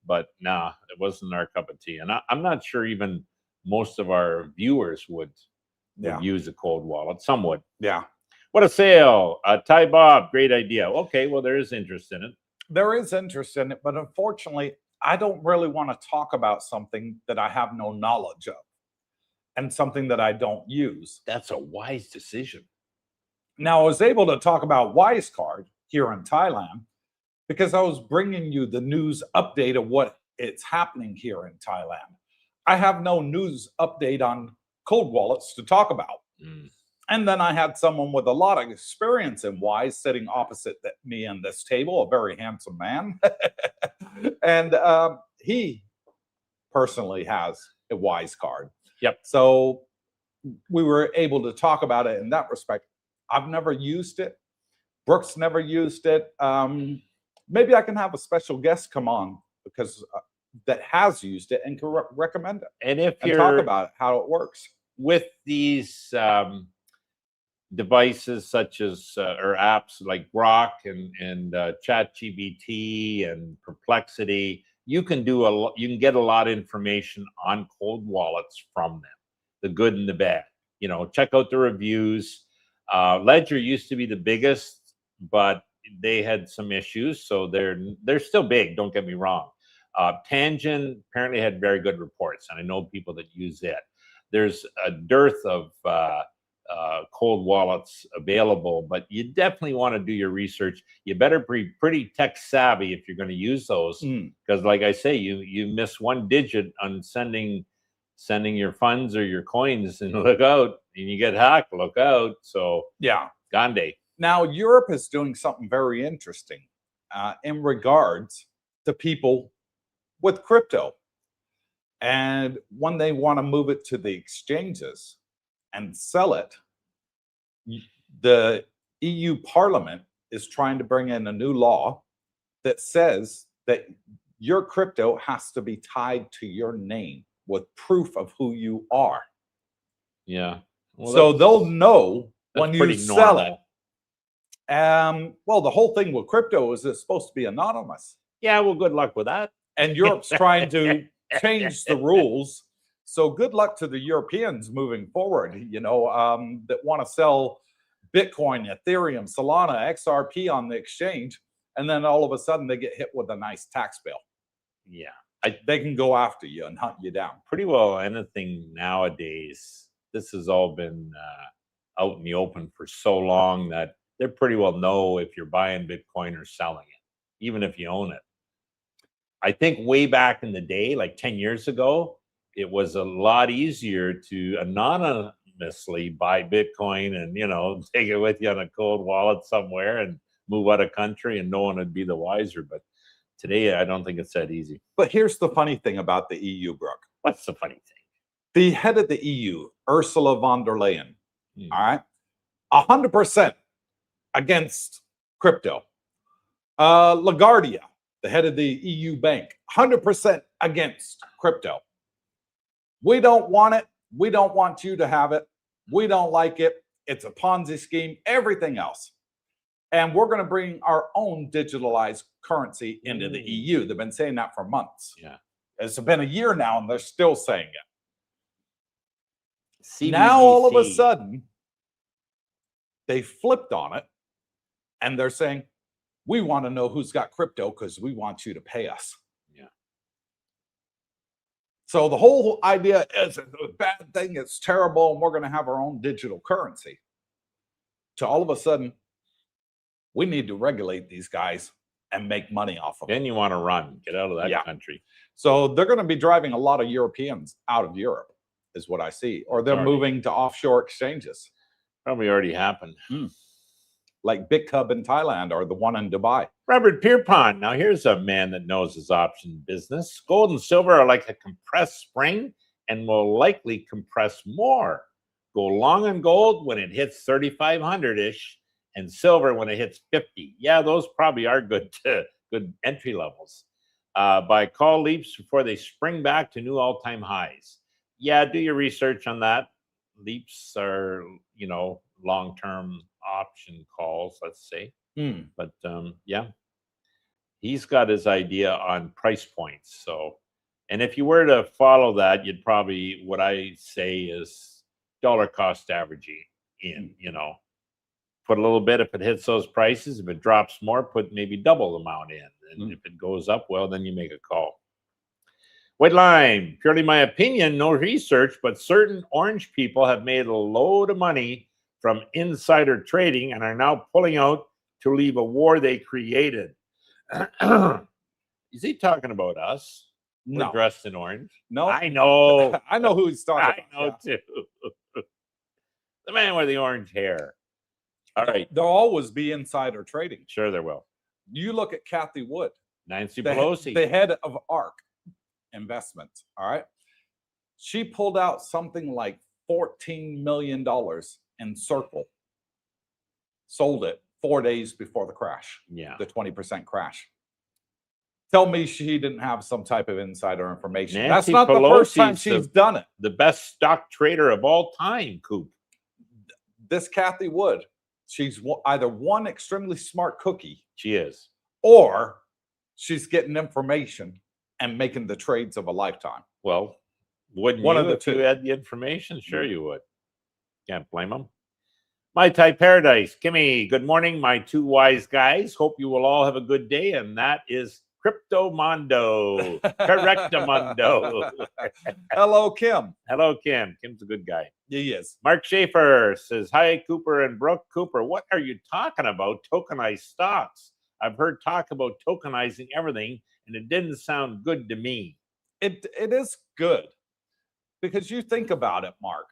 But nah, it wasn't our cup of tea. And I'm not sure even most of our viewers would use a cold wallet. Some would. Yeah. What a sale. Ty Bob, great idea. Okay, well, there is interest in it. There is interest in it, but unfortunately, I don't really want to talk about something that I have no knowledge of and something that I don't use. That's a wise decision. Now, I was able to talk about WiseCard here in Thailand because I was bringing you the news update of what is happening here in Thailand. I have no news update on cold wallets to talk about. And then I had someone with a lot of experience in Wise sitting opposite me on this table, a very handsome man. And he personally has a Wise card. Yep. So we were able to talk about it in that respect. I've never used it. Brooks never used it. Maybe I can have a special guest come on because that has used it and can recommend it. And if you talk about it, how it works. With these devices such as or apps like Grok and ChatGPT and Perplexity, you can get a lot of information on cold wallets from them, the good and the bad. Check out the reviews. Ledger used to be the biggest, but they had some issues, so they're still big. Don't get me wrong. Tangent apparently had very good reports, and I know people that use it. There's a dearth of cold wallets available, but you definitely want to do your research. You better be pretty tech savvy if you're going to use those, because like I say, you miss one digit on sending your funds or your coins, and look out, and you get hacked, look out. So yeah, Gandhi. Now Europe is doing something very interesting in regards to people with crypto. And when they want to move it to the exchanges and sell it, the EU Parliament is trying to bring in a new law that says that your crypto has to be tied to your name with proof of who you are. Yeah. Well, So they'll know when you pretty sell normal. it. Well, the whole thing with crypto is it's supposed to be anonymous. Yeah, well, good luck with that. And Europe's trying to change the rules. So good luck to the Europeans moving forward, that want to sell Bitcoin, Ethereum, Solana, XRP on the exchange. And then all of a sudden they get hit with a nice tax bill. Yeah. They can go after you and hunt you down. Pretty well anything nowadays. This has all been out in the open for so long that they pretty well know if you're buying Bitcoin or selling it, even if you own it. I think way back in the day, like 10 years ago, it was a lot easier to anonymously buy Bitcoin and, take it with you on a cold wallet somewhere and move out of country and no one would be the wiser. But today, I don't think it's that easy. But here's the funny thing about the EU, Brooke. What's the funny thing? The head of the EU, Ursula von der Leyen, all right, 100% against crypto. LaGuardia, the head of the EU bank, 100% against crypto. We don't want it. We don't want you to have it. We don't like it. It's a Ponzi scheme, everything else. And we're going to bring our own digitalized currency into the EU. They've been saying that for months. Yeah. It's been a year now and they're still saying it. CBDC. Now, all of a sudden, they flipped on it and they're saying, we want to know who's got crypto because we want you to pay us. Yeah. So the whole idea is a bad thing. It's terrible. And we're going to have our own digital currency. To all of a sudden, we need to regulate these guys and make money off of them. Then you want to run, get out of that country. So they're going to be driving a lot of Europeans out of Europe, is what I see. Or they're moving to offshore exchanges. Probably already happened. Like BitCub in Thailand or the one in Dubai. Robert Pierpont. Now here's a man that knows his option business. Gold and silver are like a compressed spring and will likely compress more. Go long on gold when it hits 3,500-ish and silver when it hits 50. Yeah, those probably are good entry levels. Buy call leaps before they spring back to new all-time highs. Yeah, do your research on that. Leaps are, long-term option calls, let's say. But yeah, he's got his idea on price points. So, and if you were to follow that, you'd probably, what I say is dollar cost averaging in, put a little bit if it hits those prices. If it drops more, put maybe double the amount in. And if it goes up, well, then you make a call. White line, purely my opinion, no research, but certain orange people have made a load of money from insider trading and are now pulling out to leave a war they created. Is he talking about us? No. We're dressed in orange. No. I know. I know who he's talking about. I know too. The man with the orange hair. All right. There'll always be insider trading. Sure there will. You look at Kathy Wood. Nancy Pelosi. The head of ARK Investments, all right? She pulled out something like $14 million in Circle. Sold it 4 days before the crash. Yeah. The 20% crash. Tell me she didn't have some type of insider information. Nancy That's not the first time Pelosi's she's done it. The best stock trader of all time, Coop. This Kathy Wood, she's either one extremely smart cookie. She is. Or she's getting information and making the trades of a lifetime. Well, wouldn't One you of the if you two. had the information? Sure you would. Can't blame them. My Thai Paradise. Kimmy, good morning, my two wise guys. Hope you will all have a good day. And that is Cryptomondo. Correctamundo. Hello, Kim. Hello, Kim. Kim's a good guy. He is. Mark Schaefer says, hi, Cooper and Brooke. Cooper, what are you talking about? Tokenized stocks. I've heard talk about tokenizing everything, and it didn't sound good to me. It is good because you think about it, Mark.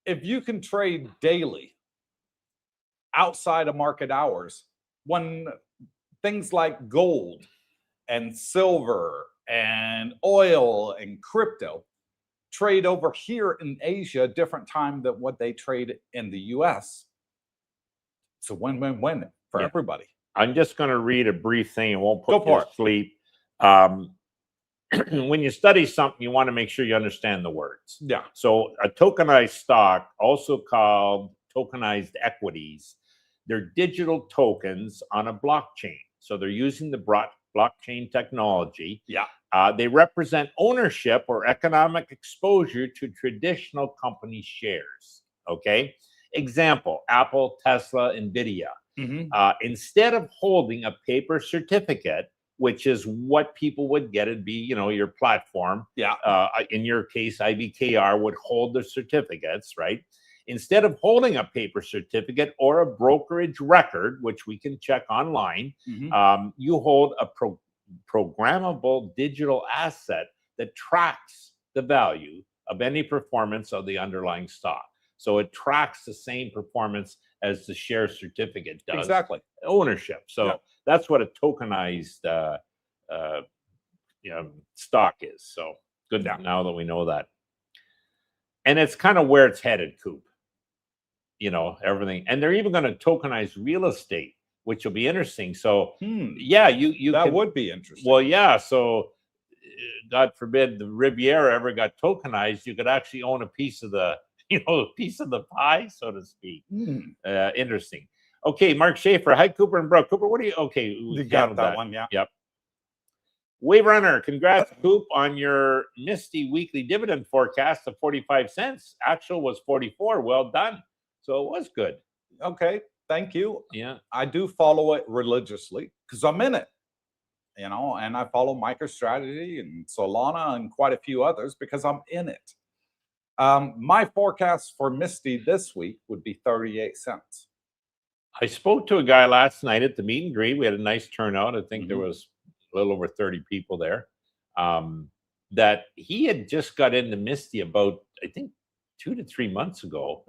If you can trade daily outside of market hours, when things like gold and silver and oil and crypto trade over here in Asia a different time than what they trade in the US, it's a win-win-win for everybody. I'm just going to read a brief thing and won't put you to sleep. when you study something, you want to make sure you understand the words. Yeah. So a tokenized stock, also called tokenized equities, they're digital tokens on a blockchain. So they're using the blockchain technology. Yeah. They represent ownership or economic exposure to traditional company shares. Okay. Example, Apple, Tesla, NVIDIA. Instead of holding a paper certificate, which is what people would get, it'd be, your platform. Yeah. In your case, IBKR would hold the certificates, right? Instead of holding a paper certificate or a brokerage record, which we can check online, you hold a programmable digital asset that tracks the value of any performance of the underlying stock. So it tracks the same performance as the share certificate does. Exactly. Ownership. So that's what a tokenized stock is. So good now that we know that. And it's kind of where it's headed, Coop. Everything. And they're even going to tokenize real estate, which will be interesting. So yeah, you that would be interesting. Well, yeah. So God forbid the Riviera ever got tokenized, you could actually own a piece of the piece of the pie, so to speak. Interesting. Okay, Mark Schaefer. Hi, Cooper and Brooke. Cooper, what do you? Okay, you got that one. Yeah. Yep. Wave Runner, congrats, Coop, on your Misty weekly dividend forecast of 45 cents. Actual was 44. Well done. So it was good. Okay, thank you. Yeah, I do follow it religiously because I'm in it, and I follow MicroStrategy and Solana and quite a few others because I'm in it. My forecast for Misty this week would be 38 cents. I spoke to a guy last night at the meet and greet. We had a nice turnout. I think there was a little over 30 people there. That he had just got into Misty about, I think, 2 to 3 months ago,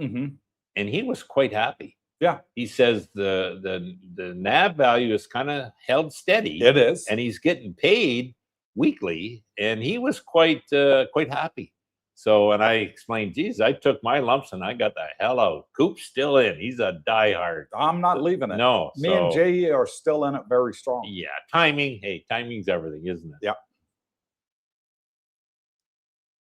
and he was quite happy. Yeah, he says the NAV value is kind of held steady. It is, and he's getting paid weekly, and he was quite happy. So, and I explained, geez, I took my lumps and I got the hell out. Coop's still in. He's a diehard. I'm not leaving it. No. Me and Jay are still in it very strong. Yeah. Timing. Hey, timing's everything, isn't it? Yeah.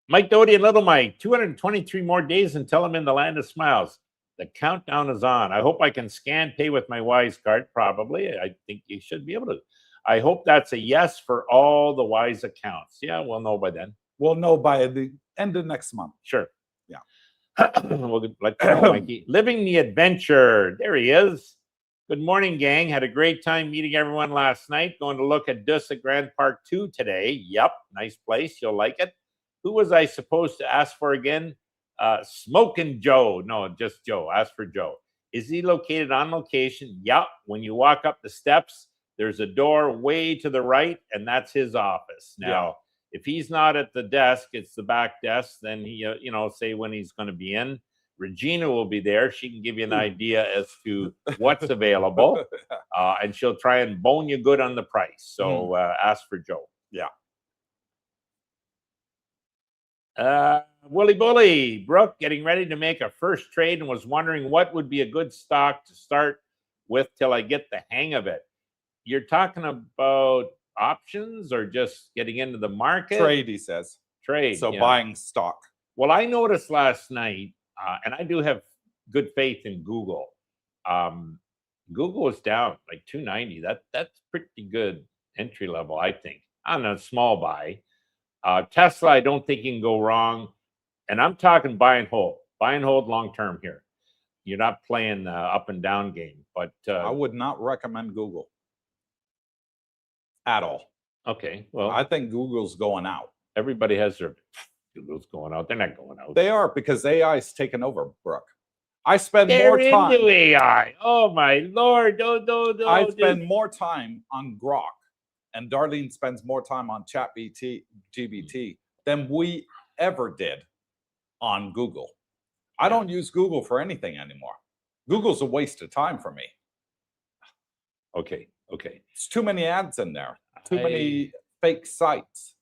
Mike Doty and Little Mike, 223 more days until I'm in the land of smiles. The countdown is on. I hope I can scan pay with my Wise card. Probably. I think you should be able to. I hope that's a yes for all the Wise accounts. Yeah, we'll know by then. We'll know by the end of next month. Sure. Yeah. We'll let you know, Mikey. Living the adventure. There he is. Good morning, gang. Had a great time meeting everyone last night. Going to look at Dusa Grand Park 2 today. Yep. Nice place. You'll like it. Who was I supposed to ask for again? Smoking Joe. No, just Joe. Ask for Joe. Is he located on location? Yep. When you walk up the steps, there's a door way to the right, and that's his office. Now, if he's not at the desk, it's the back desk, then he, say when he's going to be in. Regina will be there. She can give you an idea as to what's available, and she'll try and bone you good on the price. So ask for Joe. Yeah. Wooly Bully, Brooke, getting ready to make a first trade and was wondering what would be a good stock to start with till I get the hang of it. You're talking about options or just getting into the market? Trade, he says. Trade. So buying stock. Well, I noticed last night, and I do have good faith in Google. Google was down like 290. That's pretty good entry level, I think, on a small buy. Tesla, I don't think you can go wrong. And I'm talking buy and hold. Buy and hold long term here. You're not playing the up and down game. But I would not recommend Google at all. Okay, well, I think Google's going out. Everybody has their Google's going out. They're not going out. They are, because AI is taking over, Brooke. I spend more time into AI. Oh my Lord. I spend more time on Grok, and Darlene spends more time on ChatGPT than we ever did on Google. I don't use Google for anything anymore. Google's a waste of time for me. Okay. It's too many ads in there. Too many fake sites.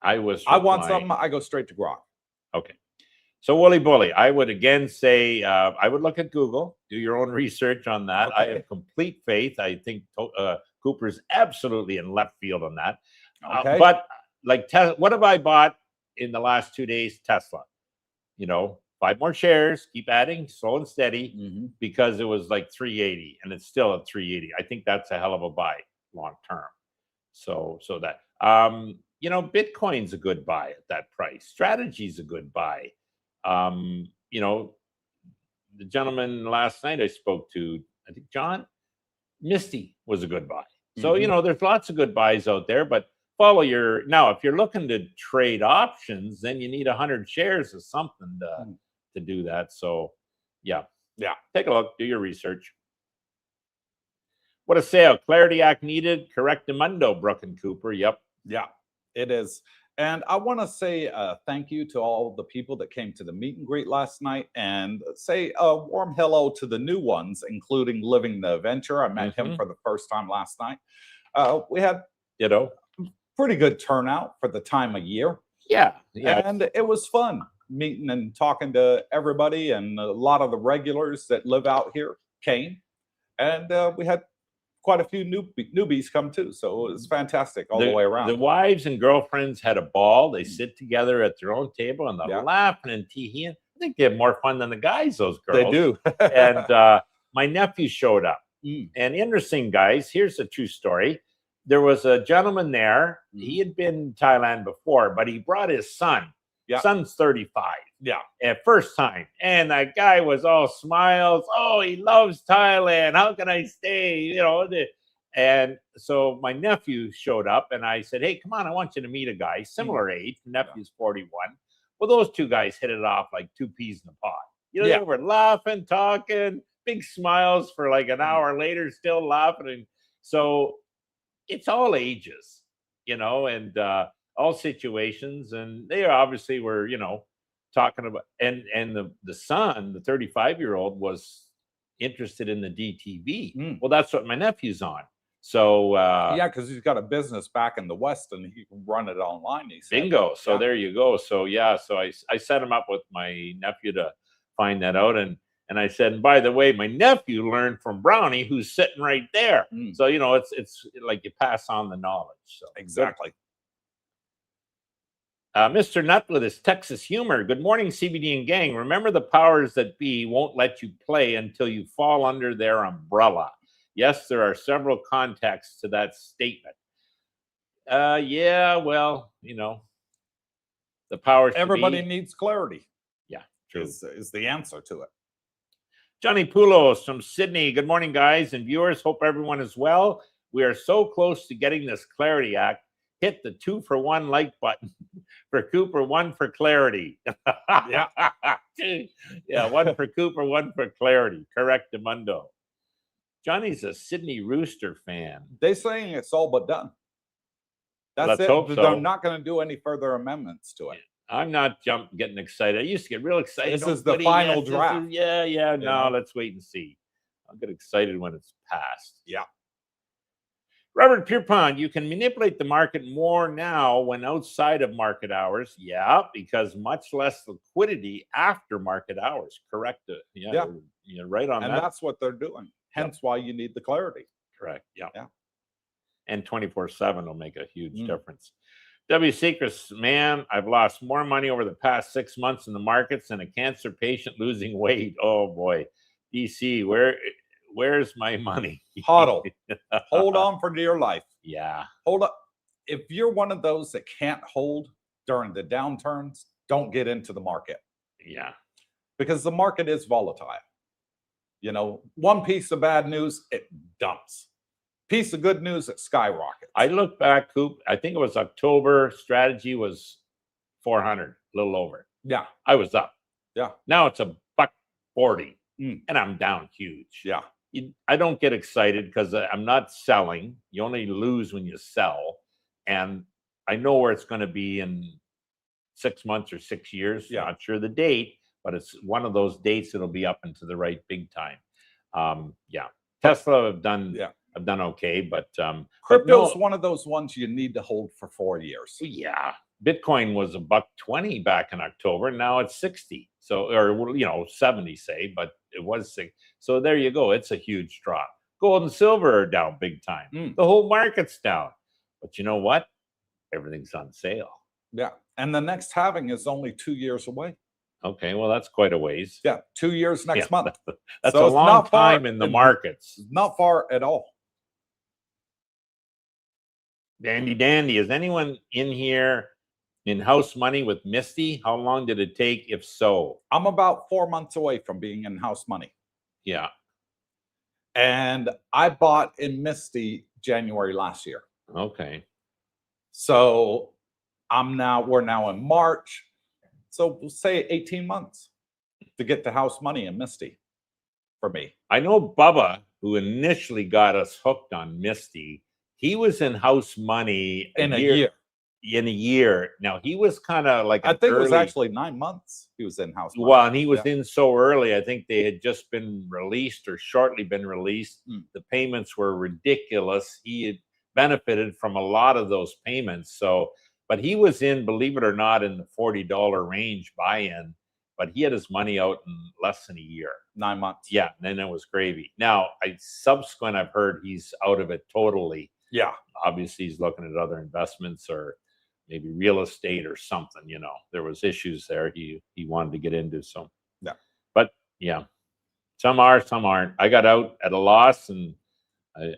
I want something, I go straight to Grok. Okay. So Wooly Bully, I would again say I would look at Google, do your own research on that. Okay. I have complete faith. I think Cooper's absolutely in left field on that. Okay. But like, what have I bought in the last 2 days? Tesla. 5 more shares, keep adding, slow and steady, because it was like 380, and it's still at 380. I think that's a hell of a buy long term. So that Bitcoin's a good buy at that price. Strategy's a good buy. The gentleman last night I spoke to, I think John Misty, was a good buy. So there's lots of good buys out there, but follow your. Now, if you're looking to trade options, then you need 100 shares of something to do that. So yeah, take a look, do your research. What a sale. Clarity Act needed. Correctamundo, Brooke and Cooper. Yep. Yeah, it is. And I want to say thank you to all the people that came to the meet and greet last night, and say a warm hello to the new ones, including Living the Adventure. I met him for the first time last night. We had pretty good turnout for the time of year. Yeah. And it was fun meeting and talking to everybody, and a lot of the regulars that live out here came. And we had quite a few newbies come too, so it was fantastic all the way around. The wives and girlfriends had a ball. They sit together at their own table and they're laughing and teeing. I think they have more fun than the guys, those girls. They do. And my nephew showed up. And interesting, guys, here's a true story. There was a gentleman there. He had been in Thailand before, but he brought his son. Son's 35. And first time. And that guy was all smiles. Oh, he loves Thailand. How can I stay? And so my nephew showed up and I said, hey, come on, I want you to meet a guy similar age. Nephew's 41. Well, those two guys hit it off like two peas in a pod. They were laughing, talking, big smiles for like an hour later, still laughing. And so it's all ages, and all situations. And they obviously were, talking about, and the son, the 35-year-old, was interested in the DTV. Well, that's what my nephew's on. So because he's got a business back in the West and he can run it online. He said. Bingo. So there you go. So so I set him up with my nephew to find that out. And I said, and by the way, my nephew learned from Brownie, who's sitting right there. So it's like you pass on the knowledge. So exactly. Mr. Nutt with his Texas humor. Good morning, CBD and gang. Remember, the powers that be won't let you play until you fall under their umbrella. Yes, there are several contexts to that statement. Well, the powers. Everybody needs clarity. Yeah, true. Is the answer to it. Johnny Poulos from Sydney. Good morning, guys and viewers. Hope everyone is well. We are so close to getting this Clarity Act. Hit the 2-for-1 like button for Cooper, 1 for clarity. 1 for Cooper, 1 for clarity. Correctamundo. Johnny's a Sydney Rooster fan. They're saying it's all but done. That's it. Hope so. They're not going to do any further amendments to it. I'm not getting excited. I used to get real excited. This is the final draft. No, let's wait and see. I'll get excited when it's passed. Yeah. Robert Pierpont, you can manipulate the market more now when outside of market hours. Yeah, because much less liquidity after market hours. Correct. You're right on that. And that's what they're doing. Hence why you need the clarity. Correct. Yeah. And 24/7 will make a huge difference. W. Secrets, man, I've lost more money over the past 6 months in the markets than a cancer patient losing weight. Oh boy. DC, where's my money? Hodl. Hold on for dear life. Yeah. Hold up. If you're one of those that can't hold during the downturns, don't get into the market. Yeah. Because the market is volatile. One piece of bad news, it dumps. Piece of good news, it skyrockets. I look back, Coop, I think it was October. Strategy was 400, a little over. Yeah. I was up. Yeah. Now it's $140 and I'm down huge. Yeah. I don't get excited because I'm not selling. You only lose when you sell. And I know where it's going to be in 6 months or 6 years. Yeah. Not sure the date, but it's one of those dates that'll be up and to the right big time. Tesla have done okay, but crypto's one of those ones you need to hold for 4 years. Yeah. Bitcoin was $120 back in October. Now it's 60. So, or 70, say, but it was 6. So there you go. It's a huge drop. Gold and silver are down big time. The whole market's down. But you know what? everything's on sale. Yeah. And the next halving is only 2 years away. Okay, well, that's quite a ways. Yeah. 2 years next Yeah, month. That's So a it's long not far time in the markets. Not far at all. Dandy dandy. Is anyone in here in house money with Misty? How long did it take, if so? I'm about 4 months away from being in house money. Yeah. And I bought in Misty January last year. Okay. So we're now in March. So we'll say 18 months to get to house money in Misty for me. I know Bubba, who initially got us hooked on Misty, he was in house money In a year. In a year. Now, he was kind of like I think it was actually 9 months he was in house money. Well, and he was in so early. I think they had just been released or shortly been released. The payments were ridiculous. He had benefited from a lot of those payments. So, but he was in, believe it or not, in the $40 range buy-in, but he had his money out in less than a year. 9 months. Yeah, and then it was gravy. Now, I've heard he's out of it totally. Yeah. Obviously, he's looking at other investments or maybe real estate or something. You know, there was issues there he wanted to get into. So, yeah. But yeah, some are, some aren't. I got out at a loss, and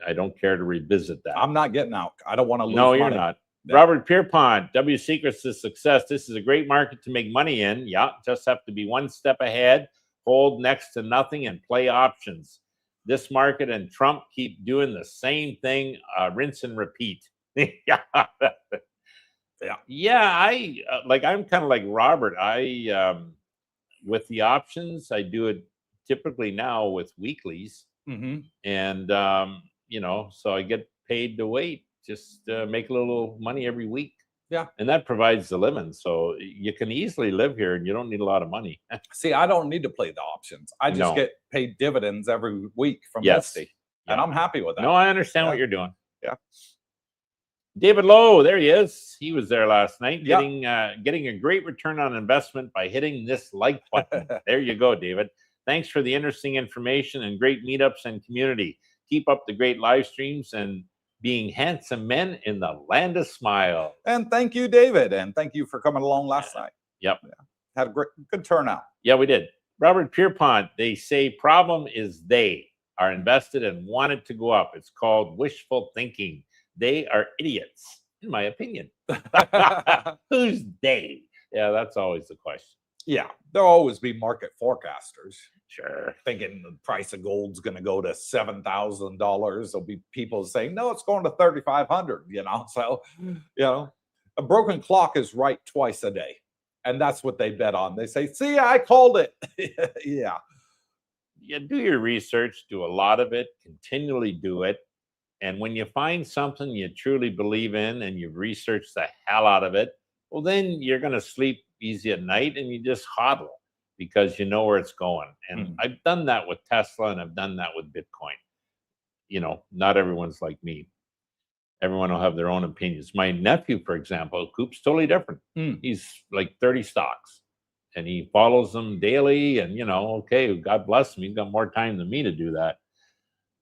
I don't care to revisit that. I'm not getting out. I don't want to lose No, money. you're not. Yeah. Robert Pierpont, W Secrets to Success. This is a great market to make money in. Yeah, just have to be one step ahead, hold next to nothing, and play options. This market and Trump keep doing the same thing, rinse and repeat. Yeah. I'm kind of like Robert. With the options, I do it typically now with weeklies. And, so I get paid to wait, just make a little money every week. Yeah. And that provides the living. So you can easily live here and you don't need a lot of money. See, I don't need to play the options. I just get paid dividends every week from Misty. And I'm happy with that. No, I understand what you're doing. Yeah. David Lowe, there he is. He was there last night, getting a great return on investment by hitting this like button. There you go, David. Thanks for the interesting information and great meetups and community. Keep up the great live streams and being handsome men in the land of smile. And thank you, David. And thank you for coming along last night. Yep. Yeah. Had a good turnout. Yeah, we did. Robert Pierpont, they say problem is they are invested and want it to go up. It's called wishful thinking. They are idiots, in my opinion. Who's they? Yeah, that's always the question. Yeah, there'll always be market forecasters. Sure. Thinking the price of gold's going to go to $7,000. There'll be people saying, no, it's going to 3,500, So, a broken clock is right twice a day. And that's what they bet on. They say, see, I called it. Yeah. Yeah, do your research, do a lot of it, continually do it. And when you find something you truly believe in and you've researched the hell out of it, well, then you're going to sleep easy at night and you just hodl because you know where it's going. And I've done that with Tesla and I've done that with Bitcoin. Not everyone's like me. Everyone will have their own opinions. My nephew, for example, Coop's totally different. He's like 30 stocks and he follows them daily. And, okay, God bless him. He's got more time than me to do that.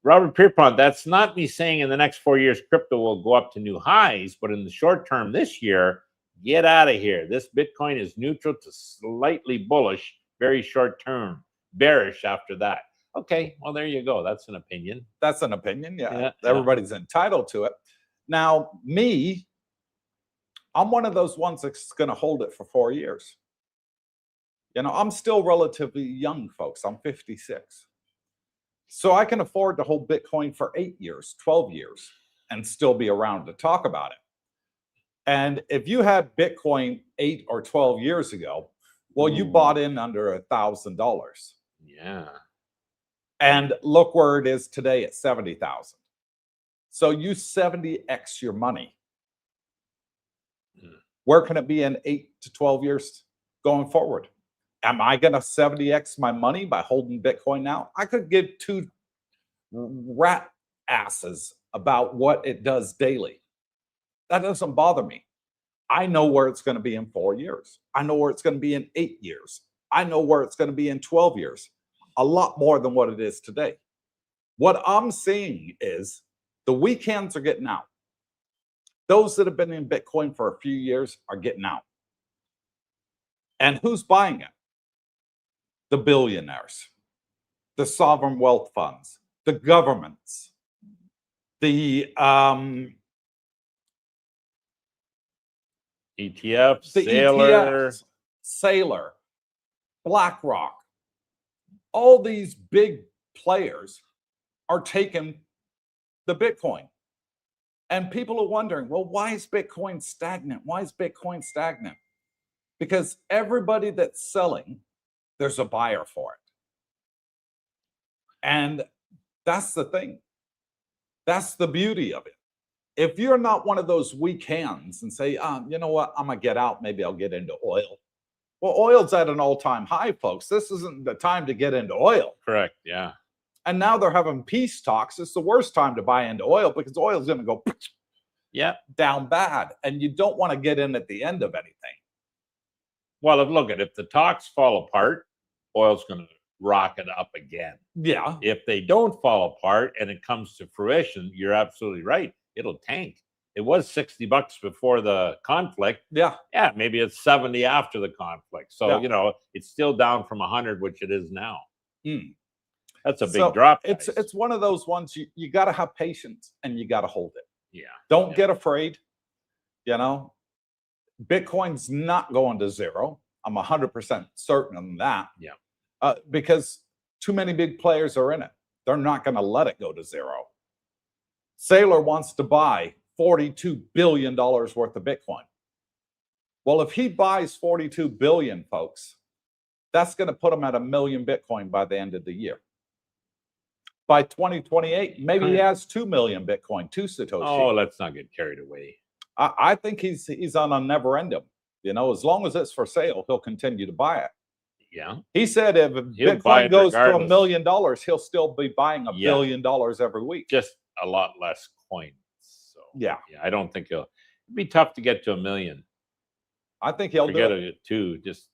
Robert Pierpont, that's not me saying in the next 4 years, crypto will go up to new highs, but in the short term this year, get out of here. This Bitcoin is neutral to slightly bullish, very short term, bearish after that. Okay, well, there you go. That's an opinion. That's an opinion, yeah. Everybody's entitled to it. Now, me, I'm one of those ones that's going to hold it for 4 years. I'm still relatively young, folks. I'm 56. So I can afford to hold Bitcoin for 8 years, 12 years, and still be around to talk about it. And if you had Bitcoin 8 or 12 years ago, well, you bought in under $1,000. Yeah. And look where it is today at 70,000. So you 70x your money. Where can it be in 8 to 12 years going forward? Am I going to 70x my money by holding Bitcoin now? I could give two rat asses about what it does daily. That doesn't bother me. I know where it's going to be in 4 years. I know where it's going to be in 8 years. I know where it's going to be in 12 years. A lot more than what it is today. What I'm seeing is the weekends are getting out. Those that have been in Bitcoin for a few years are getting out. And who's buying it? The billionaires, the sovereign wealth funds, the governments, the ETFs, the Sailor. ETFs, Sailor, BlackRock. All these big players are taking the Bitcoin. And people are wondering, well, why is Bitcoin stagnant? Why is Bitcoin stagnant? Because everybody that's selling, there's a buyer for it. And that's the thing. That's the beauty of it. If you're not one of those weak hands and say, you know what, I'm going to get out, maybe I'll get into oil. Well, oil's at an all-time high, folks. This isn't the time to get into oil. Correct, yeah. And now they're having peace talks. It's the worst time to buy into oil because oil's going to go down bad. And you don't want to get in at the end of anything. Well, if the talks fall apart, oil's going to rocket up again. Yeah. If they don't fall apart and it comes to fruition, you're absolutely right. It'll tank. It was $60 before the conflict. Yeah. Yeah, maybe it's 70 after the conflict. So, it's still down from 100, which it is now. That's a big drop. Guys. It's one of those ones you got to have patience and you got to hold it. Yeah. Don't get afraid. Bitcoin's not going to zero. I'm 100% certain of that. Yeah. Because too many big players are in it. They're not going to let it go to zero. Sailor wants to buy $42 billion worth of Bitcoin. Well, if he buys 42 billion, folks, that's going to put him at 1 million Bitcoin by the end of the year. By 2028, maybe he has 2 million Bitcoin, 2 Satoshi. Oh, let's not get carried away. I think he's on a never end. As long as it's for sale, he'll continue to buy it. Yeah. He said if Bitcoin goes to $1 million, he'll still be buying $1 billion every week. Just a lot less coins. So yeah, I don't think it'd be tough to get to 1 million. I think he'll get do it too. Just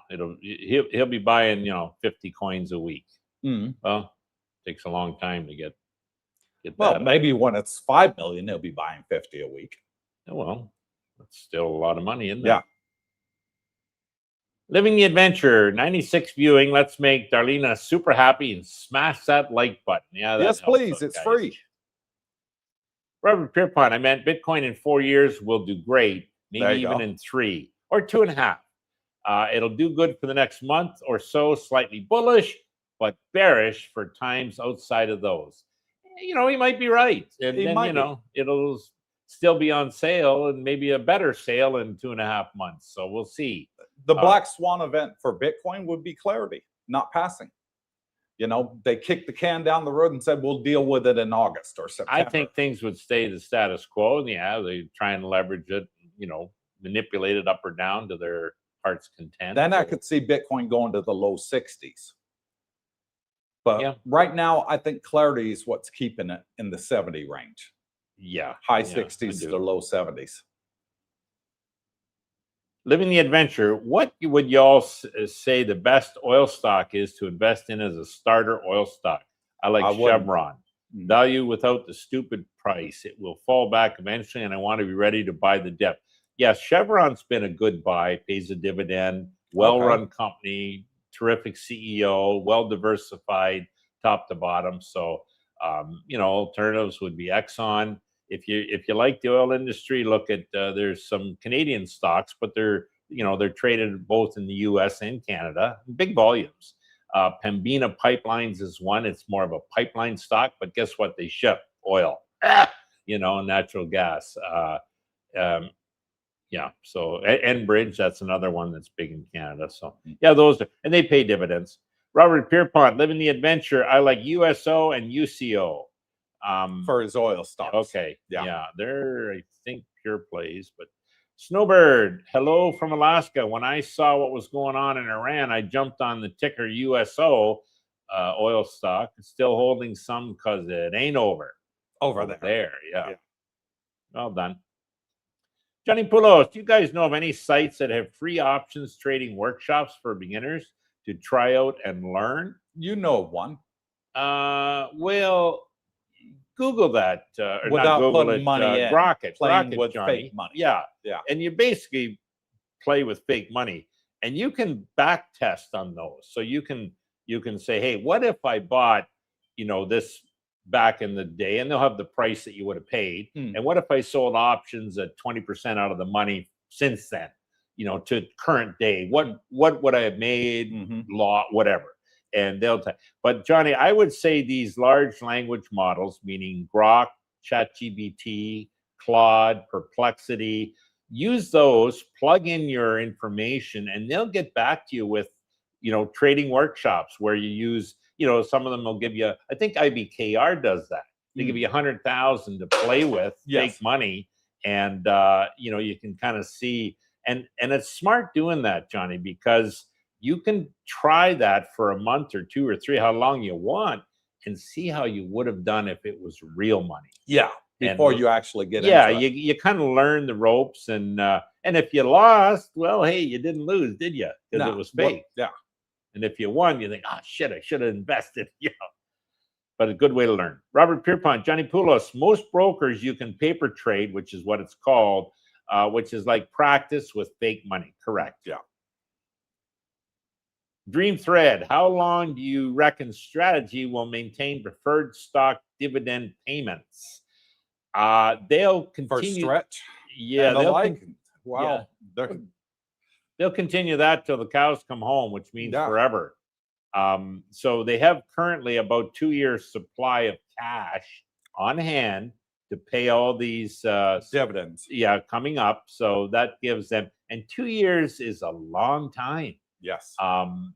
he'll be buying 50 coins a week. Well, takes a long time to get that. Well, maybe when it's 5 million, he'll be buying 50 a week. Oh, well, that's still a lot of money, isn't it? Yeah. Living the adventure, 96 viewing. Let's make Darlena super happy and smash that like button. Yeah, yes, please. It's free. Robert Pierpont, I meant Bitcoin in 4 years will do great, maybe even in 3 or 2.5. It'll do good for the next month or so, slightly bullish, but bearish for times outside of those. He might be right. And then, it'll still be on sale and maybe a better sale in 2.5 months. So we'll see. The black swan event for Bitcoin would be clarity, not passing. They kicked the can down the road and said, we'll deal with it in August or September. I think things would stay the status quo. And they try and leverage it, manipulate it up or down to their heart's content. Then I could see Bitcoin going to the low 60s. But right now, I think clarity is what's keeping it in the 70 range. Yeah. High 60s to low 70s. Living the adventure, what would y'all say the best oil stock is to invest in as a starter oil stock? I like Chevron. Value without the stupid price. It will fall back eventually, and I want to be ready to buy the dip. Yes, Chevron's been a good buy, pays a dividend, well-run company, terrific CEO, well-diversified top to bottom. So, alternatives would be Exxon. If you like the oil industry, look at there's some Canadian stocks, but they're traded both in the U.S. and Canada, big volumes. Pembina Pipelines is one. It's more of a pipeline stock, but guess what? They ship oil, natural gas. So Enbridge, that's another one that's big in Canada. So those are, and they pay dividends. Robert Pierpont, Living the Adventure. I like USO and UCO. For his oil stocks. Okay. Yeah. They're, I think, pure plays. But Snowbird, hello from Alaska. When I saw what was going on in Iran, I jumped on the ticker USO oil stock. Still holding some because it ain't over. Over there. Yeah. Well done. Johnny Poulos, do you guys know of any sites that have free options trading workshops for beginners to try out and learn? You know one. Well, Google that, or not Without Google putting it, money in, Grok it, playing Grok it, with Johnny. fake money. Yeah, Yeah. and you basically play with fake money, and you can back test on those. So you can say, hey, what if I bought, this back in the day, and they'll have the price that you would have paid, and what if I sold options at 20% out of the money since then, to current day? What would I have made? Law, whatever. And they'll but Johnny, I would say these large language models, meaning Grok, ChatGPT, Claude, Perplexity, use those, plug in your information, and they'll get back to you with, trading workshops where you use, some of them will give you, I think IBKR does that. They give you 100,000 to play with, fake money, and you can kind of see, and it's smart doing that, Johnny, because you can try that for a month or 2 or 3, how long you want, and see how you would have done if it was real money. Yeah, before you actually get into it. you kind of learn the ropes, and if you lost, well, hey, you didn't lose, did you? Because it was fake. And if you won, you think, oh shit, I should have invested. But a good way to learn. Robert Pierpont, Johnny Poulos, most brokers you can paper trade, which is what it's called, which is like practice with fake money. Correct. Yeah. Dream Thread, how long do you reckon strategy will maintain preferred stock dividend payments? They'll continue. For stretch? Yeah. Wow. Yeah. They'll continue that till the cows come home, which means forever. So they have currently about 2 years supply of cash on hand to pay all these dividends. Yeah, coming up. So that gives them, and 2 years is a long time. Yes.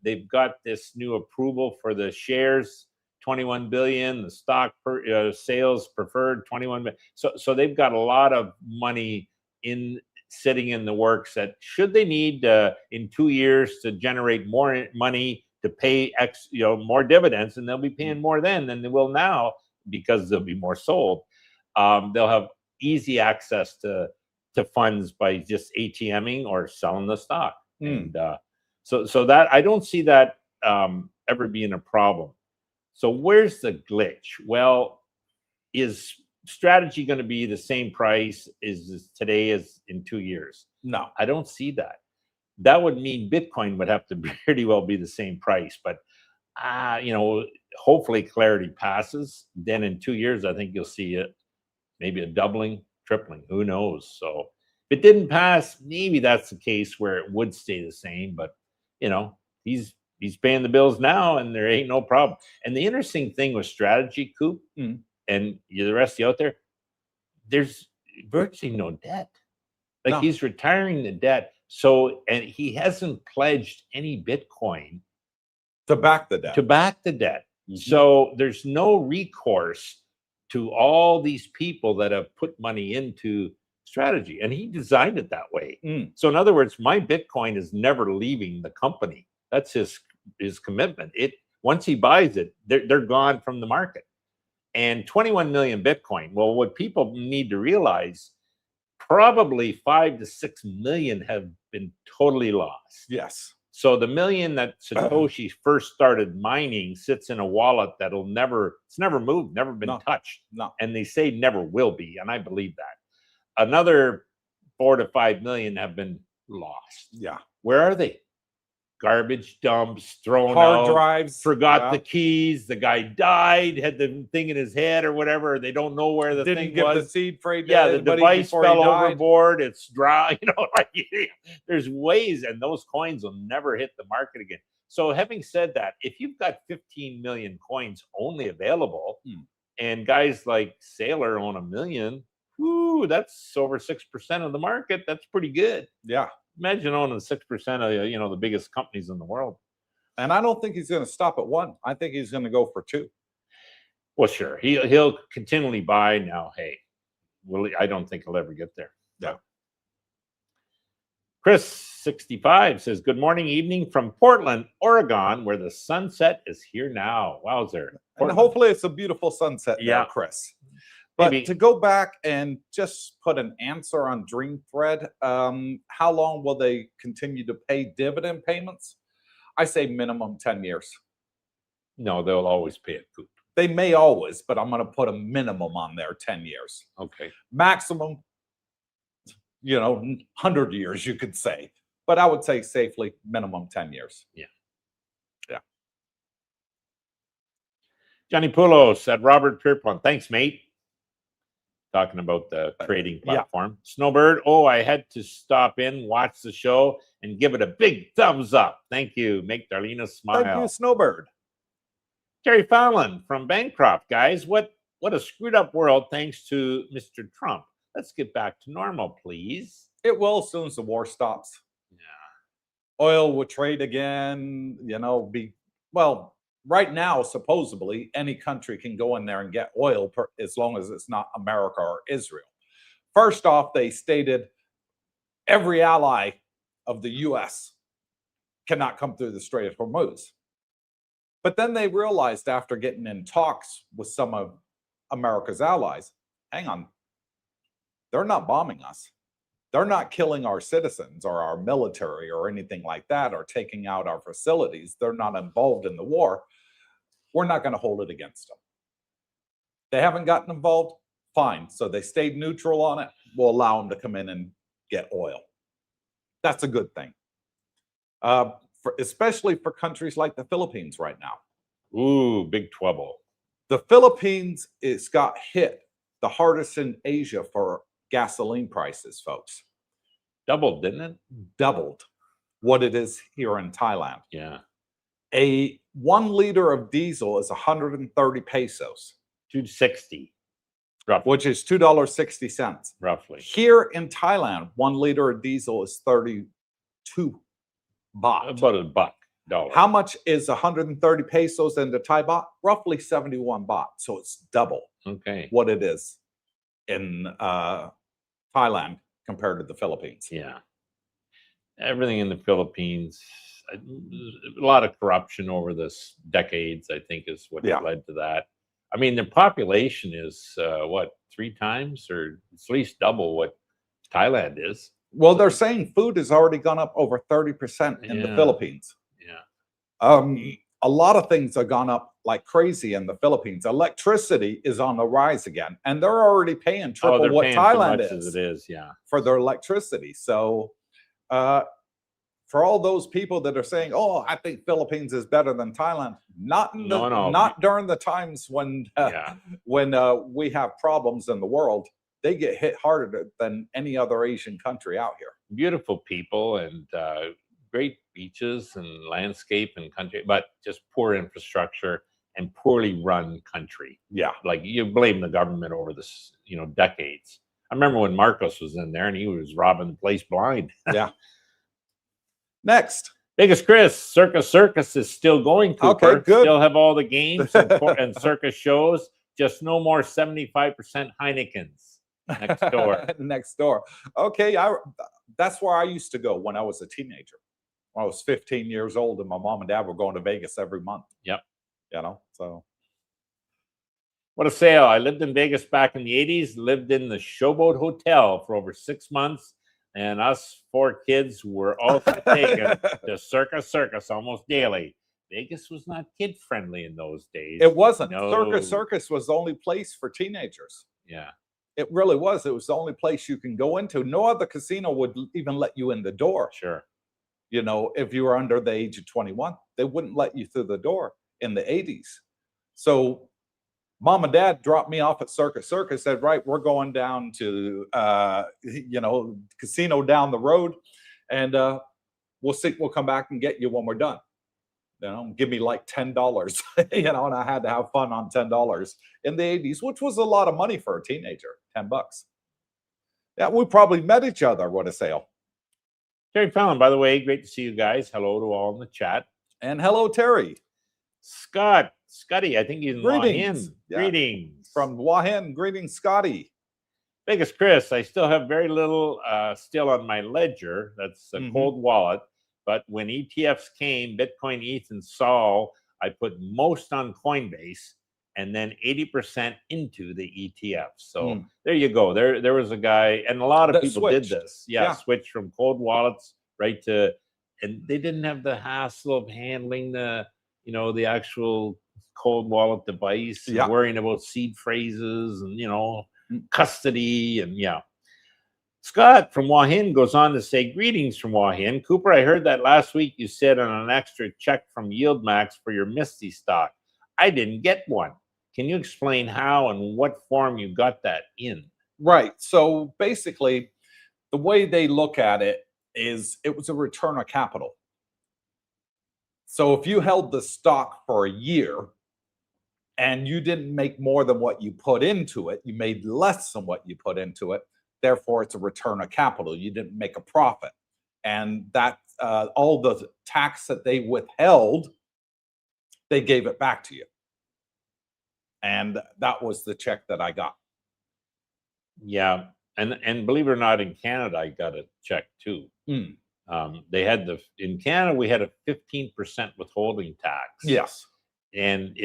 They've got this new approval for the shares, 21 billion, the stock sales preferred 21 billion. So they've got a lot of money sitting in the works that should they need in 2 years to generate more money to pay more dividends, and they'll be paying more then than they will now because there'll be more sold. They'll have easy access to funds by just ATMing or selling the stock. And so that I don't see that ever being a problem. So where's the glitch? Well, is strategy going to be the same price as today as in 2 years? No, I don't see that. That would mean Bitcoin would have to pretty well be the same price. But hopefully clarity passes. Then in 2 years, I think you'll see it, maybe a doubling, tripling. Who knows? So if it didn't pass, maybe that's the case where it would stay the same. But he's paying the bills now, and there ain't no problem. And the interesting thing with strategy, Coop, and the rest of you out there, there's virtually no debt. Like he's retiring the debt. So, and he hasn't pledged any Bitcoin to back the debt. So there's no recourse to all these people that have put money into strategy, and he designed it that way. So in other words, my Bitcoin is never leaving the company. That's his commitment. Once he buys it, they're gone from the market. And 21 million Bitcoin. Well, what people need to realize, probably 5 to 6 million have been totally lost. Yes. So the million that Satoshi first started mining sits in a wallet that'll it's never moved, never been touched. No. And they say never will be, and I believe that. Another 4 to 5 million have been lost. Yeah. Where are they? Garbage dumps, thrown hard out, drives, forgot the keys. The guy died, had the thing in his head or whatever. They don't know where the Didn't thing give was. the seed phrase. Yeah, the device fell overboard. It's dry. There's ways, and those coins will never hit the market again. So having said that, if you've got 15 million coins only available, and guys like Saylor own 1 million, that's over 6% of the market. That's pretty good. Yeah. Imagine owning 6% of the biggest companies in the world. And I don't think he's going to stop at 1. I think he's going to go for 2. Well, sure, he'll continually buy now. Hey, I don't think he'll ever get there. Yeah. Chris 65 says, "Good morning, evening from Portland, Oregon, where the sunset is here now." Wowzer! And hopefully it's a beautiful sunset. Yeah, Chris. But maybe. To go back and just put an answer on Dream Thread, how long will they continue to pay dividend payments? I say minimum 10 years. No, they'll always pay it, Coop. They may always, but I'm going to put a minimum on there, 10 years. Okay. Maximum, 100 years, you could say. But I would say safely, minimum 10 years. Yeah. Yeah. Johnny Poulos at Robert Pierpont. Thanks, mate. Talking about the trading platform. Snowbird, I had to stop in, watch the show, and give it a big thumbs up. Thank you. Make Darlena smile. Thank you, Snowbird. Terry Fallon from Bancroft, guys. What a screwed up world thanks to Mr. Trump. Let's get back to normal, please. It will as soon as the war stops. Yeah. Oil will trade again, right now, supposedly, any country can go in there and get oil as long as it's not America or Israel. First off, they stated every ally of the U.S. cannot come through the Strait of Hormuz. But then they realized after getting in talks with some of America's allies, hang on, they're not bombing us. They're not killing our citizens or our military or anything like that or taking out our facilities. They're not involved in the war. We're not going to hold it against them. They haven't gotten involved. Fine. So they stayed neutral on it. We'll allow them to come in and get oil. That's a good thing. Especially for countries like the Philippines right now. Ooh, big trouble. The Philippines got hit the hardest in Asia for gasoline prices, folks. Doubled, didn't it? Doubled what it is here in Thailand. Yeah. A 1 liter of diesel is 130 pesos. 260. Roughly. Which is $2.60. Roughly. Here in Thailand, 1 liter of diesel is 32 baht. About $1. How much is 130 pesos into Thai baht? Roughly 71 baht. So it's double what it is in Thailand compared to the Philippines. Yeah. Everything in the Philippines, a lot of corruption over this decades, I think, is what led to that. I mean, the population is, 3 times or at least double what Thailand is. Well, they're saying food has already gone up over 30% in the Philippines. Yeah. A lot of things have gone up like crazy in the Philippines. Electricity is on the rise again, and they're already paying triple what Thailand is. As it is, yeah, for their electricity. So, for all those people that are saying, "Oh, I think Philippines is better than Thailand," not during the times when we have problems in the world. They get hit harder than any other Asian country out here. Beautiful people and great beaches and landscape and country, but just poor infrastructure and poorly run country. Yeah. Like you blame the government over this, decades. I remember when Marcos was in there and he was robbing the place blind. Yeah. Next. Biggest Chris, Circus is still going, Cooper. Okay, good. Still have all the games and circus shows, just no more 75% Heinekens next door. Next door. Okay, that's where I used to go when I was a teenager. When I was 15 years old and my mom and dad were going to Vegas every month. Yep. So. What a sale. I lived in Vegas back in the 80s, lived in the Showboat Hotel for over 6 months, and us 4 kids were all taken to Circus almost daily. Vegas was not kid-friendly in those days. It wasn't. No. Circus was the only place for teenagers. Yeah. It really was. It was the only place you can go into. No other casino would even let you in the door. Sure. If you were under the age of 21, they wouldn't let you through the door in the 80s. So mom and dad dropped me off at Circus, said, right, we're going down to, casino down the road, and we'll come back and get you when we're done. Give me like $10, and I had to have fun on $10 in the 80s, which was a lot of money for a teenager, $10. Yeah, we probably met each other. What a sale. Terry Fallon, by the way, great to see you guys. Hello to all in the chat. And hello, Terry. Scotty, I think he's in Greetings. Yeah. Greetings. From Wahin. Greetings, Scotty. Biggest Chris, I still have very little still on my ledger. That's a cold wallet. But when ETFs came, Bitcoin, ETH, and Sol, I put most on Coinbase and then 80% into the ETF. So there you go. There was a guy, and a lot of people did this. Yeah, switched from cold wallets right to, and they didn't have the hassle of handling the, the actual cold wallet device, and Yeah. worrying about seed phrases and, custody. And Scott from Wahin goes on to say, greetings from Wahin. Cooper, I heard that last week you said on an extra check from YieldMax for your Misty stock. I didn't get one. Can you explain how and what form you got that in? Right. So basically, the way they look at it is it was a return of capital. So if you held the stock for a year and you didn't make more than what you put into it, you made less than what you put into it, therefore it's a return of capital. You didn't make a profit. And that all the tax that they withheld, they gave it back to you. And that was the check that I got. Yeah. And believe it or not, in Canada, I got a check too. They had in Canada, we had a 15% withholding tax. Yes. And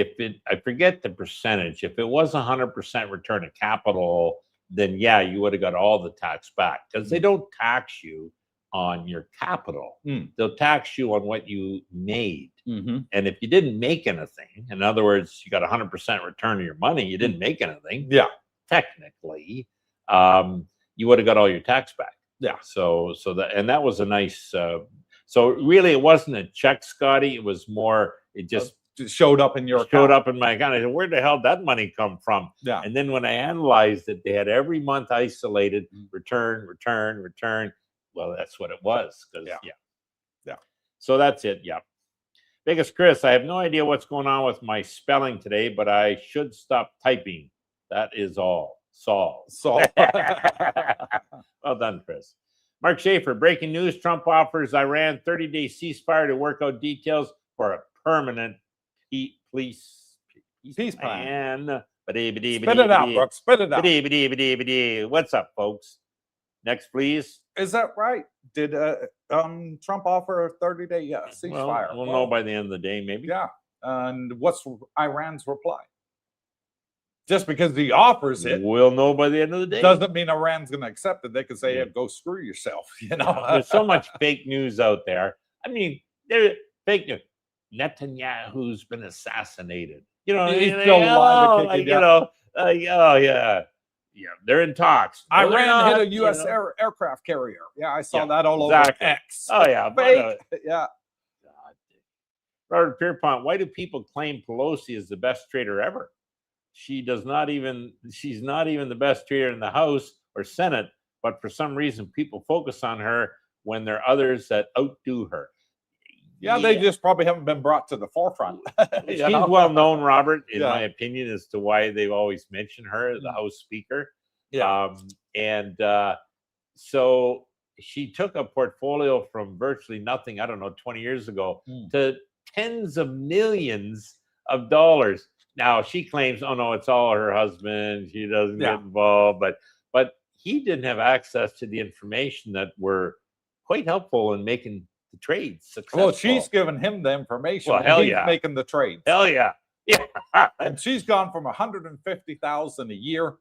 I forget the percentage, if it was 100% return of capital, then yeah, you would have got all the tax back, because they don't tax you on your capital. They'll tax you on what you made. And if you didn't make anything, in other words, you got 100% return of your money, you didn't make anything. Yeah. Technically, you would have got all your tax back. Yeah. So that was a nice. So really, it wasn't a check, Scotty. It was more. It just showed up in your account. Showed up in my account. I said, "Where the hell did that money come from?" Yeah. And then when I analyzed it, they had every month isolated return. Well, that's what it was. Yeah. So that's it. Yeah. Biggest Chris, I have no idea what's going on with my spelling today, but I should stop typing. That is all. Saul. Well done, Chris. Mark Schaefer, breaking news. Trump offers Iran 30-day ceasefire to work out details for a permanent peace plan. Spit it out, Brooke. Spit it out. What's up, folks? Next, please. Is that right? Did Trump offer a 30-day ceasefire? We'll know by the end of the day, maybe. Yeah. And what's Iran's reply? Just because he offers it, we'll know by the end of the day. Doesn't mean Iran's going to accept it. They could say, "Go screw yourself." There's so much fake news out there. I mean, there's fake news. Netanyahu's been assassinated. He's still alive. Yeah, they're in talks. Iran hit a U.S. aircraft carrier. Yeah, I saw that all over X. Oh yeah, fake. Yeah. Robert Pierpont, why do people claim Pelosi is the best trader ever? She's not even the best trader in the House or Senate, but for some reason people focus on her when there are others that outdo her. Yeah, they just probably haven't been brought to the forefront. She's well known, Robert, in my opinion, as to why they've always mentioned her, the House Speaker. Yeah. So she took a portfolio from virtually nothing, 20 years ago, to tens of millions of dollars. Now she claims, oh no, it's all her husband. She doesn't get involved, but he didn't have access to the information that were quite helpful in making the trades successful. Well, she's given him the information. Well, hell he's yeah, making the trades. Hell yeah, yeah. And she's gone from $150,000 a year,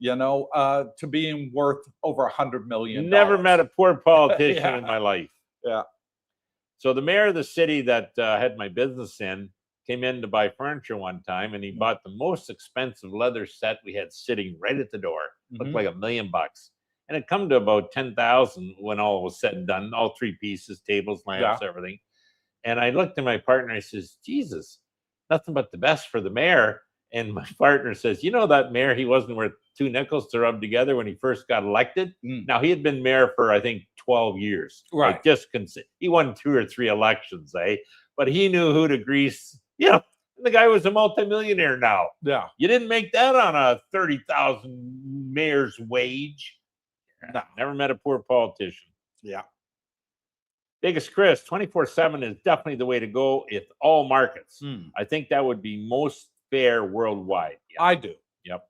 to being worth over $100 million. Never met a poor politician in my life. Yeah. So the mayor of the city that had my business in came in to buy furniture one time, and he bought the most expensive leather set we had sitting right at the door. Looked like $1 million, and it come to about 10,000 when all was said and done. All three pieces, tables, lamps, everything. And I looked at my partner. I says, "Jesus, nothing but the best for the mayor." And my partner says, that mayor, he wasn't worth two nickels to rub together when he first got elected. Now he had been mayor for I think 12 years. Right. He won 2 or 3 elections, but he knew who to grease. Yeah, the guy was a multimillionaire now. Yeah. You didn't make that on a 30,000 mayor's wage. No. Never met a poor politician. Yeah. Biggest Chris, 24/7 is definitely the way to go with all markets. I think that would be most fair worldwide. Yeah. I do. Yep.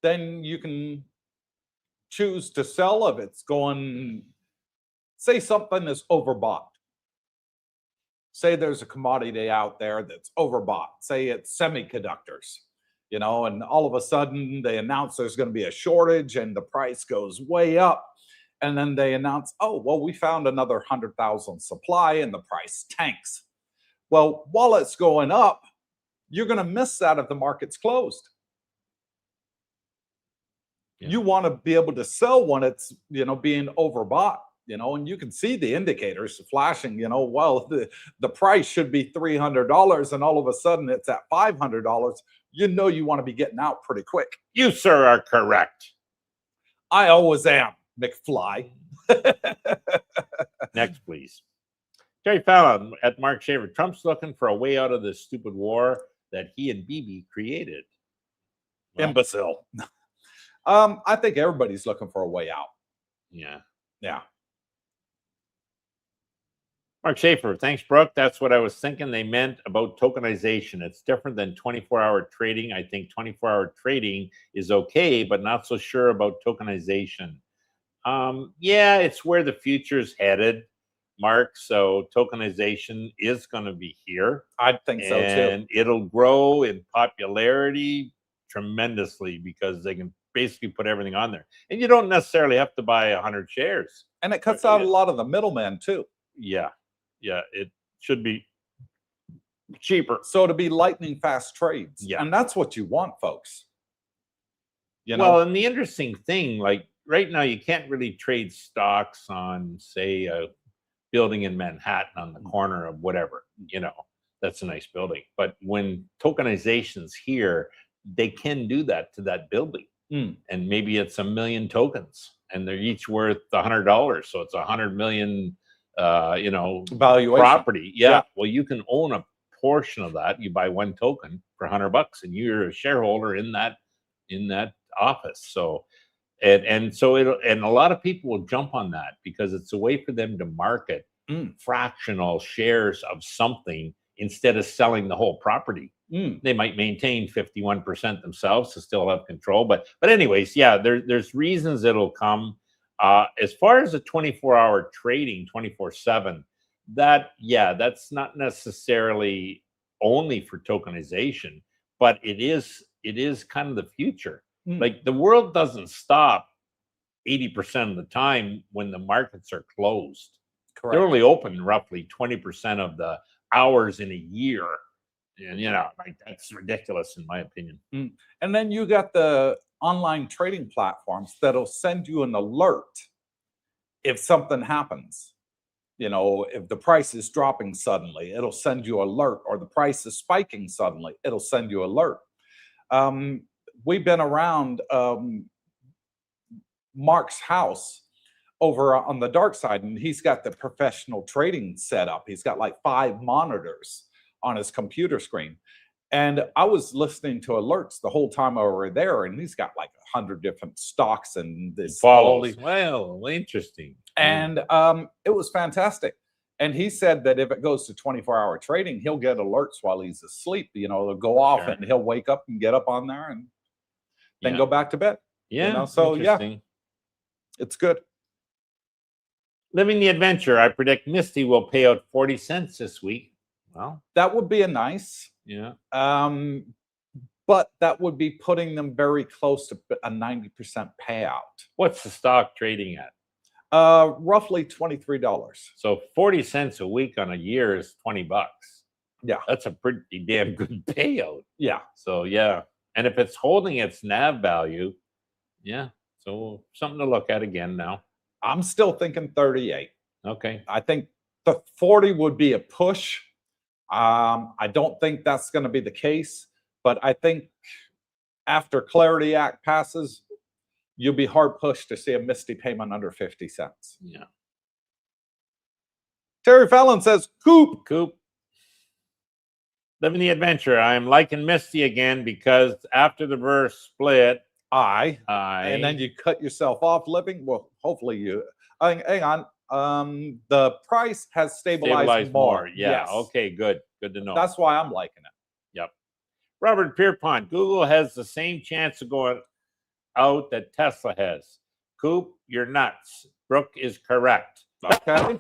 Then you can choose to sell if it's going, say something is overbought. Say there's a commodity out there that's overbought. Say it's semiconductors, and all of a sudden they announce there's going to be a shortage and the price goes way up. And then they announce, oh, well, we found another 100,000 supply and the price tanks. Well, while it's going up, you're going to miss that if the market's closed. Yeah. You want to be able to sell when it's, being overbought, and you can see the indicators flashing, well, the price should be $300 and all of a sudden it's at $500. You want to be getting out pretty quick. You, sir, are correct. I always am, McFly. Next, please. Terry Fallon at Mark Shaver. Trump's looking for a way out of this stupid war that he and Bibi created. Well, imbecile. I think everybody's looking for a way out. Yeah. Yeah. Mark Schaefer, thanks, Brooke. That's what I was thinking they meant about tokenization. It's different than 24-hour trading. I think 24-hour trading is okay, but not so sure about tokenization. Yeah, it's where the future's headed, Mark. So tokenization is going to be here. I think so too. And it'll grow in popularity tremendously because they can basically put everything on there. And you don't necessarily have to buy 100 shares. And it cuts out a lot of the middlemen too. Yeah. Yeah, it should be cheaper. So to be lightning fast trades. Yeah. And that's what you want, folks. Well, and the interesting thing, like right now, you can't really trade stocks on, say, a building in Manhattan on the corner of whatever, that's a nice building. But when tokenization's here, they can do that to that building. And maybe it's 1 million tokens and they're each worth $100. So it's 100 million valuation property. Yeah. Well, you can own a portion of that. You buy 1 token for $100 and you're a shareholder in that office. So and a lot of people will jump on that because it's a way for them to market fractional shares of something instead of selling the whole property. They might maintain 51% themselves to still have control. But anyways, yeah, there's reasons it'll come. As far as the 24-hour trading, 24/7, that's not necessarily only for tokenization, but it is kind of the future. Like the world doesn't stop 80% of the time when the markets are closed. Correct. They're only open roughly 20% of the hours in a year. And like that's ridiculous in my opinion. And then you got the online trading platforms that'll send you an alert if something happens. If the price is dropping suddenly, it'll send you alert, or the price is spiking suddenly, it'll send you alert. We've been around Mark's house over on the dark side, and he's got the professional trading set up. He's got like 5 monitors on his computer screen. And I was listening to alerts the whole time over there, and he's got like 100 different stocks and this. Well, interesting. And it was fantastic. And he said that if it goes to 24-hour trading, he'll get alerts while he's asleep. They'll go off and he'll wake up and get up on there and then go back to bed. Yeah. So it's good. Living the adventure. I predict Misty will pay out 40 cents this week. Well, that would be a nice. Yeah. But that would be putting them very close to a 90% payout. What's the stock trading at? Roughly $23. So 40 cents a week on a year is $20. Yeah. That's a pretty damn good payout. Yeah. So yeah. And if it's holding its NAV value, so something to look at again now. I'm still thinking 38. Okay. I think the 40 would be a push. I don't think that's going to be the case, but I think after Clarity Act passes, you'll be hard pushed to see a Misty payment under 50 cents. Yeah. Terry Fallon says, Coop. Living the adventure. I'm liking Misty again because after the verse split, and then you cut yourself off living. Well, hopefully you. Hang on. The price has stabilized more. Yeah. Yes. Okay. Good to know. That's why I'm liking it. Yep. Robert Pierpont. Google has the same chance of going out that Tesla has. Coop, you're nuts. Brooke is correct. Okay.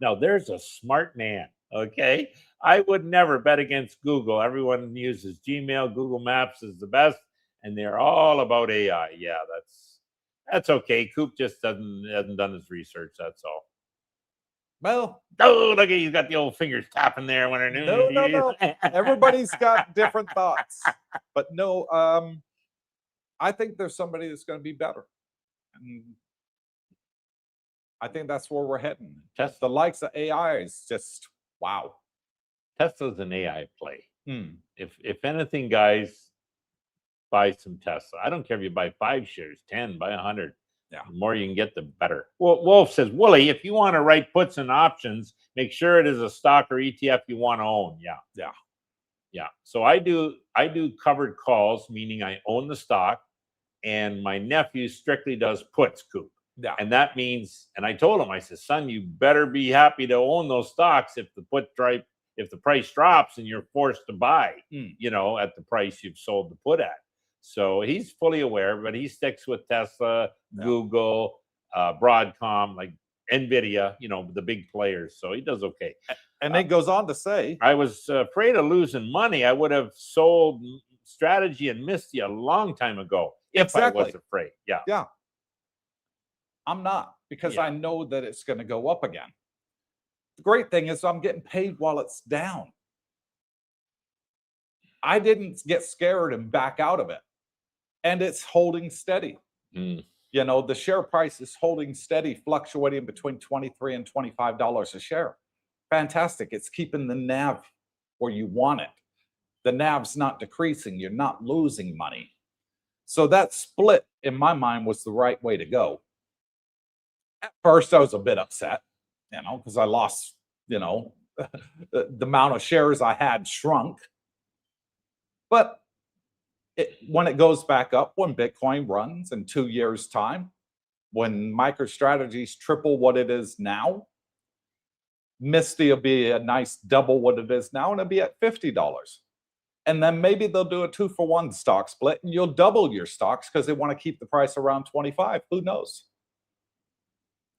Now there's a smart man. Okay. I would never bet against Google. Everyone uses Gmail. Google Maps is the best, and they're all about AI. Yeah, that's okay. Coop just hasn't done his research. That's all. Well, Oh, look, he's got the old fingers tapping there when they're no. Everybody's got different thoughts. But no, I think there's somebody that's going to be better. And I think that's where we're heading. Tesla. The likes of AI is just, wow. Tesla's an AI play. Hmm. If anything, guys, buy some Tesla. I don't care if you buy 5 shares, 10, buy 100. Yeah. The more you can get, the better. Well, Wolf says, Wooly, if you want to write puts and options, make sure it is a stock or ETF you want to own. Yeah. So I do covered calls, meaning I own the stock, and my nephew strictly does puts, Coop. Yeah. And that means, and I told him, I said, son, you better be happy to own those stocks if the price drops and you're forced to buy, at the price you've sold the put at. So he's fully aware, but he sticks with Tesla, Google, Broadcom, like Nvidia, the big players. So he does okay. And it goes on to say, I was afraid of losing money. I would have sold Strategy and Misty a long time ago if I was afraid. Yeah. I'm not, because I know that it's going to go up again. The great thing is I'm getting paid while it's down. I didn't get scared and back out of it. And it's holding steady. The share price is holding steady, fluctuating between $23 and $25 a share. Fantastic. It's keeping the NAV where you want it. The NAV's not decreasing. You're not losing money. So that split, in my mind, was the right way to go. At first, I was a bit upset, because I lost, the amount of shares I had shrunk. But when it goes back up, when Bitcoin runs in 2 years' time, when MicroStrategy's triple what it is now, Misty will be a nice double what it is now, and it'll be at $50. And then maybe they'll do a 2-for-1 stock split, and you'll double your stocks because they want to keep the price around 25. Who knows?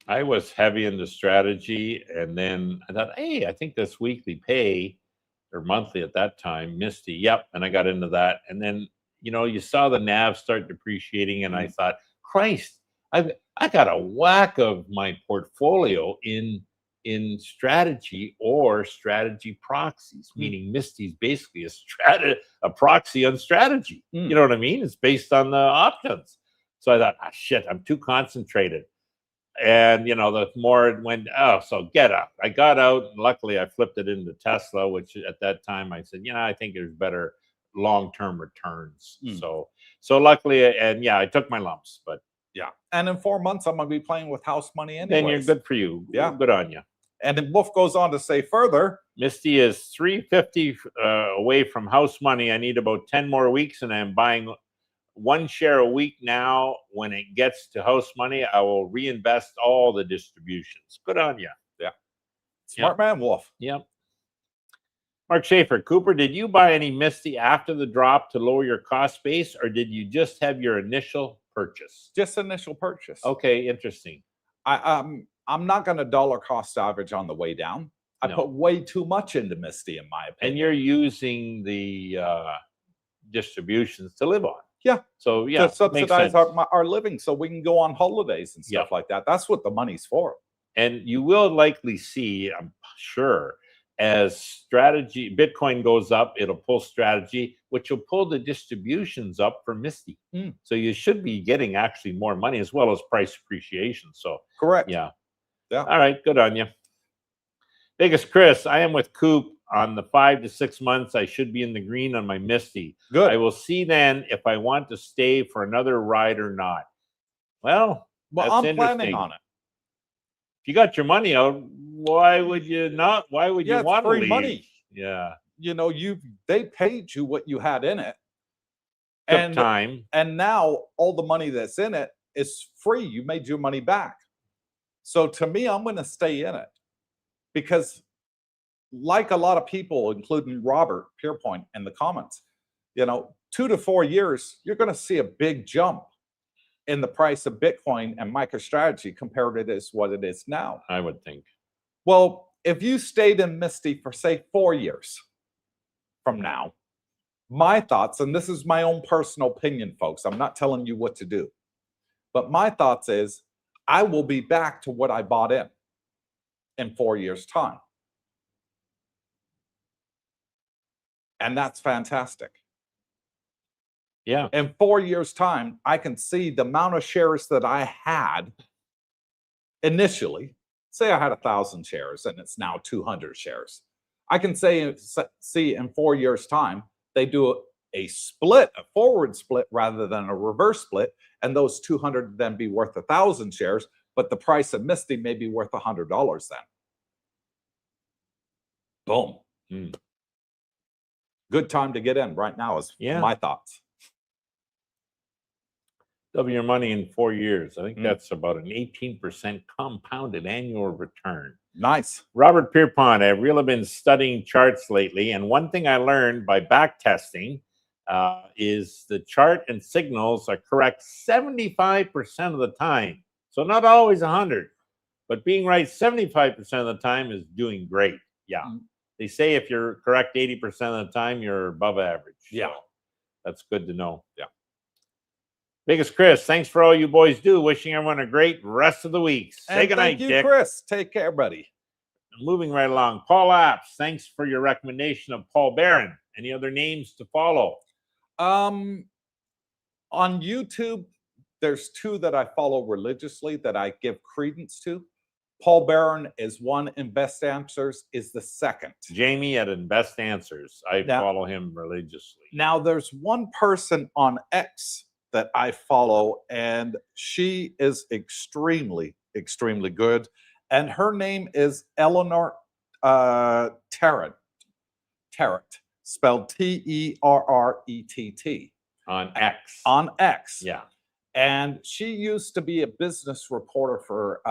I was heavy into Strategy, and then I thought, hey, I think this weekly pay or monthly at that time, Misty. Yep. And I got into that. And then, you saw the NAV start depreciating, and I thought, Christ, I got a whack of my portfolio in Strategy or Strategy proxies, meaning Misty's basically a proxy on Strategy. You know what I mean? It's based on the options. So I thought, shit, I'm too concentrated. And, the more it went, so get out. I got out, and luckily I flipped it into Tesla, which at that time I said, I think there's better long-term returns. So luckily, and I took my lumps, but yeah. And in 4 months, I'm going to be playing with house money anyway. Then you're good for you. Yeah. Good on you. And then Wolf goes on to say further, Misty is $350 away from house money. I need about 10 more weeks, and I'm buying 1 share a week now. When it gets to house money, I will reinvest all the distributions. Good on you. Yeah. Smart man, Wolf. Yep. Mark Schaefer, Cooper, did you buy any Misty after the drop to lower your cost base, or did you just have your initial purchase? Just initial purchase. Okay, interesting. I'm not going to dollar cost average on the way down. I put way too much into Misty, in my opinion. And you're using the distributions to live on. Yeah. So to subsidize our living, so we can go on holidays and stuff like that. That's what the money's for. And you will likely see, I'm sure, as Strategy Bitcoin goes up, it'll pull Strategy, which will pull the distributions up for Misty. So you should be getting actually more money, as well as price appreciation. So correct. Yeah. All right. Good on you. Biggest Chris, I am with Coop on the 5 to 6 months. I should be in the green on my Misty. Good. I will see then if I want to stay for another ride or not. Well, I'm planning on it. If you got your money out, why would you not? Why would you want to leave? Money. Yeah. They paid you what you had in it. Took time. And now all the money that's in it is free. You made your money back. So to me, I'm going to stay in it, because like a lot of people, including Robert Pierpoint in the comments, 2 to 4 years, you're going to see a big jump in the price of Bitcoin and MicroStrategy compared to what it is now. I would think. Well, if you stayed in Misty for, say, 4 years from now, my thoughts, and this is my own personal opinion, folks, I'm not telling you what to do, but my thoughts is I will be back to what I bought in. in 4 years' time. And that's fantastic. Yeah. In 4 years' time, I can see the amount of shares that I had initially. Say I had 1,000 shares and it's now 200 shares. I can see in 4 years' time, they do a split, a forward split rather than a reverse split, and those 200 then be worth 1,000 shares, but the price of Misty may be worth $100 then. Boom. Mm. Good time to get in right now is my thoughts. Double your money in 4 years. I think that's about an 18% compounded annual return. Nice. Robert Pierpont, I've really been studying charts lately, and one thing I learned by back testing is the chart and signals are correct 75% of the time. So not always 100, but being right 75% of the time is doing great. Yeah. They say if you're correct 80% of the time, you're above average. Yeah. So that's good to know. Yeah. Biggest Chris, thanks for all you boys do. Wishing everyone a great rest of the week. Say goodnight, Thank you, Dick. Chris. Take care, buddy. Moving right along. Paul Apps, thanks for your recommendation of Paul Barron. Any other names to follow? On YouTube, there's two that I follow religiously that I give credence to. Paul Barron is one, and Best Answers is the second. Jamie at Best Answers. I follow him religiously. Now, there's one person on X that I follow, and she is extremely, extremely good. And her name is Eleanor Terrett, spelled Terrett. On X. On X. Yeah. And she used to be a business reporter for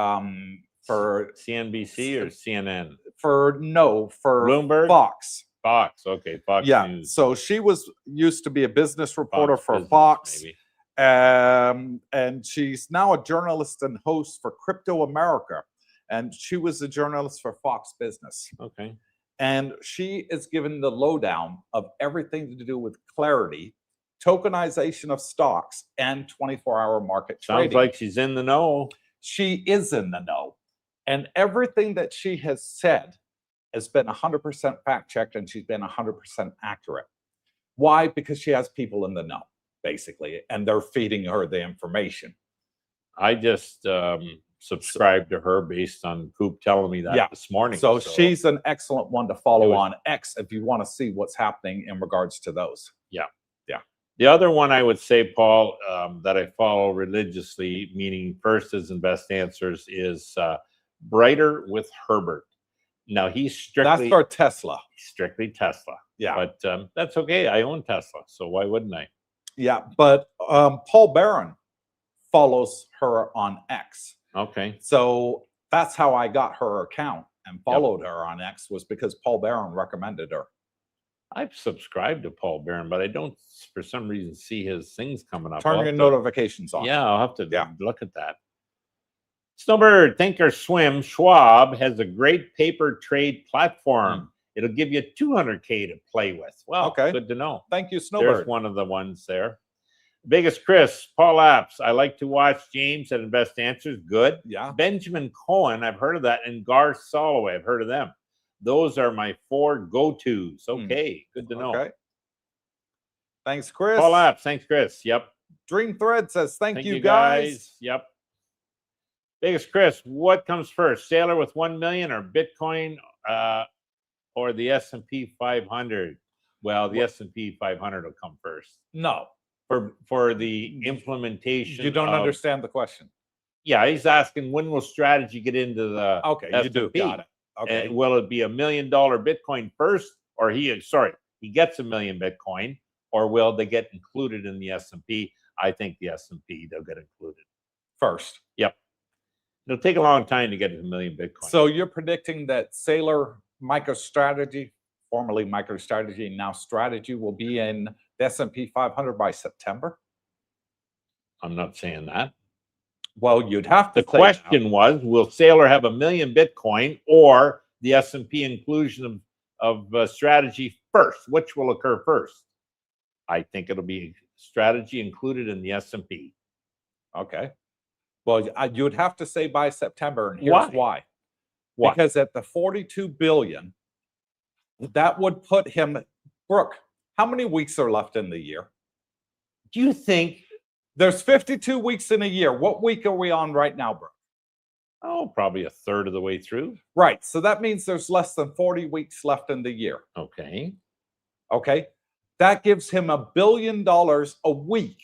CNBC or CNN? For Bloomberg? Fox. Fox, okay, Fox News. So she used to be a business reporter for Business, Fox. maybe. And she's now a journalist and host for Crypto America. And she was a journalist for Fox Business. Okay. And she is given the lowdown of everything to do with clarity, tokenization of stocks, and 24-hour market trading. Sounds like she's in the know. She is in the know. And everything that she has said has been 100% fact-checked, and she's been 100% accurate. Why? Because she has people in the know, basically, and they're feeding her the information. I just subscribed to her based on Coop telling me that this morning. So she's an excellent one to follow on X if you want to see what's happening in regards to those. Yeah. Yeah. The other one I would say, Paul, that I follow religiously, meaning first is and Best Answers, is Brighter with Herbert. Now he's strictly... That's for Tesla. Strictly Tesla. Yeah. But that's okay. I own Tesla, so why wouldn't I? Yeah, but Paul Barron follows her on X. Okay. So that's how I got her account and followed her on X, was because Paul Barron recommended her. I've subscribed to Paul Barron, but I don't, for some reason, see his things coming up. Turn your notifications on. Yeah, I'll have to look at that. Snowbird, Think or Swim, Schwab has a great paper trade platform. It'll give you 200K to play with. Well, good to know. Thank you, Snowbird. There's one of the ones there. Biggest Chris, Paul Apps. I like to watch James at Best Answers. Good. Yeah. Benjamin Cohen, I've heard of that, and Gar Soloway, I've heard of them. Those are my 4 go-tos. Okay, good to know. Okay. Thanks, Chris. Paul Apps, thanks, Chris. Yep. Dream Thread says, thank you, guys. Yep. Biggest Chris, what comes first? Sailor with 1 million or Bitcoin or the S&P 500? Well, the S&P 500 will come first. No. For the implementation. You don't understand the question. Yeah, he's asking, when will strategy get into the you do. Got it. Okay. And will it be $1 million Bitcoin first, or he gets $1 million Bitcoin, or will they get included in the S&P? I think the S&P, they'll get included first. Yep. It'll take a long time to get to $1 million Bitcoin. So you're predicting that Sailor MicroStrategy, formerly MicroStrategy, now Strategy, will be in the S&P 500 by September? I'm not saying that. Well, you'd have to. The question was, will Sailor have $1 million Bitcoin or the S&P inclusion of strategy first? Which will occur first? I think it'll be strategy included in the S&P. Okay. Well, you'd have to say by September, and here's why. What? Because at the 42 billion, that would put him, Brooke, how many weeks are left in the year? Do you think? There's 52 weeks in a year. What week are we on right now, Brooke? Oh, probably a third of the way through. Right. So that means there's less than 40 weeks left in the year. Okay. Okay. That gives him $1 billion a week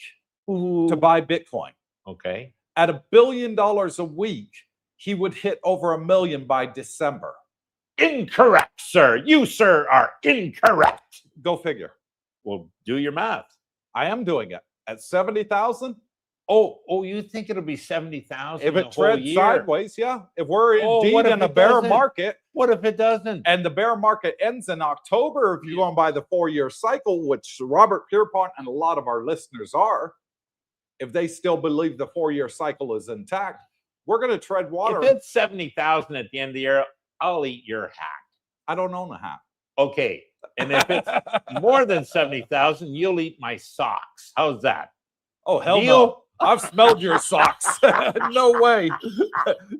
to buy Bitcoin. Okay. At $1 billion a week, he would hit over 1 million by December. Incorrect, sir. You, sir, are incorrect. Go figure. Well, do your math. I am doing it. At 70,000, Oh, you think it'll be 70,000 if the it whole treads year? sideways, yeah. If we're Oh, indeed what if in a it bear doesn't? market, What if it doesn't? and the bear market ends in October, if you're going by the 4-year cycle, which Robert Pierpont and a lot of our listeners are, if they still believe the 4-year cycle is intact, we're going to tread water. If it's 70,000 at the end of the year, I'll eat your hat. I don't own a hat. Okay. And if it's more than 70,000, you'll eat my socks. How's that? Oh, hell Deal? no. I've smelled your socks. No way.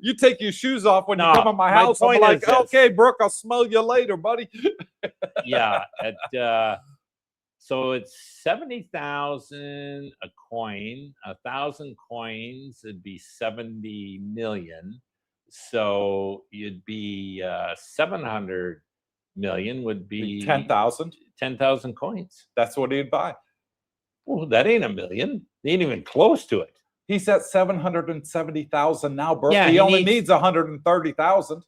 You take your shoes off when No, you come in my my house. I'm point like, is this. okay, Brooke, I'll smell you later, buddy. Yeah. So it's 70,000 a coin. 1,000 coins, it'd be 70 million. So you'd be 700 million would be 10,000. 10,000 coins. That's what he'd buy. Well, that ain't a million. They ain't even close to it. He's at 770,000 now, Brooke. Yeah, he he only needs- needs 130,000.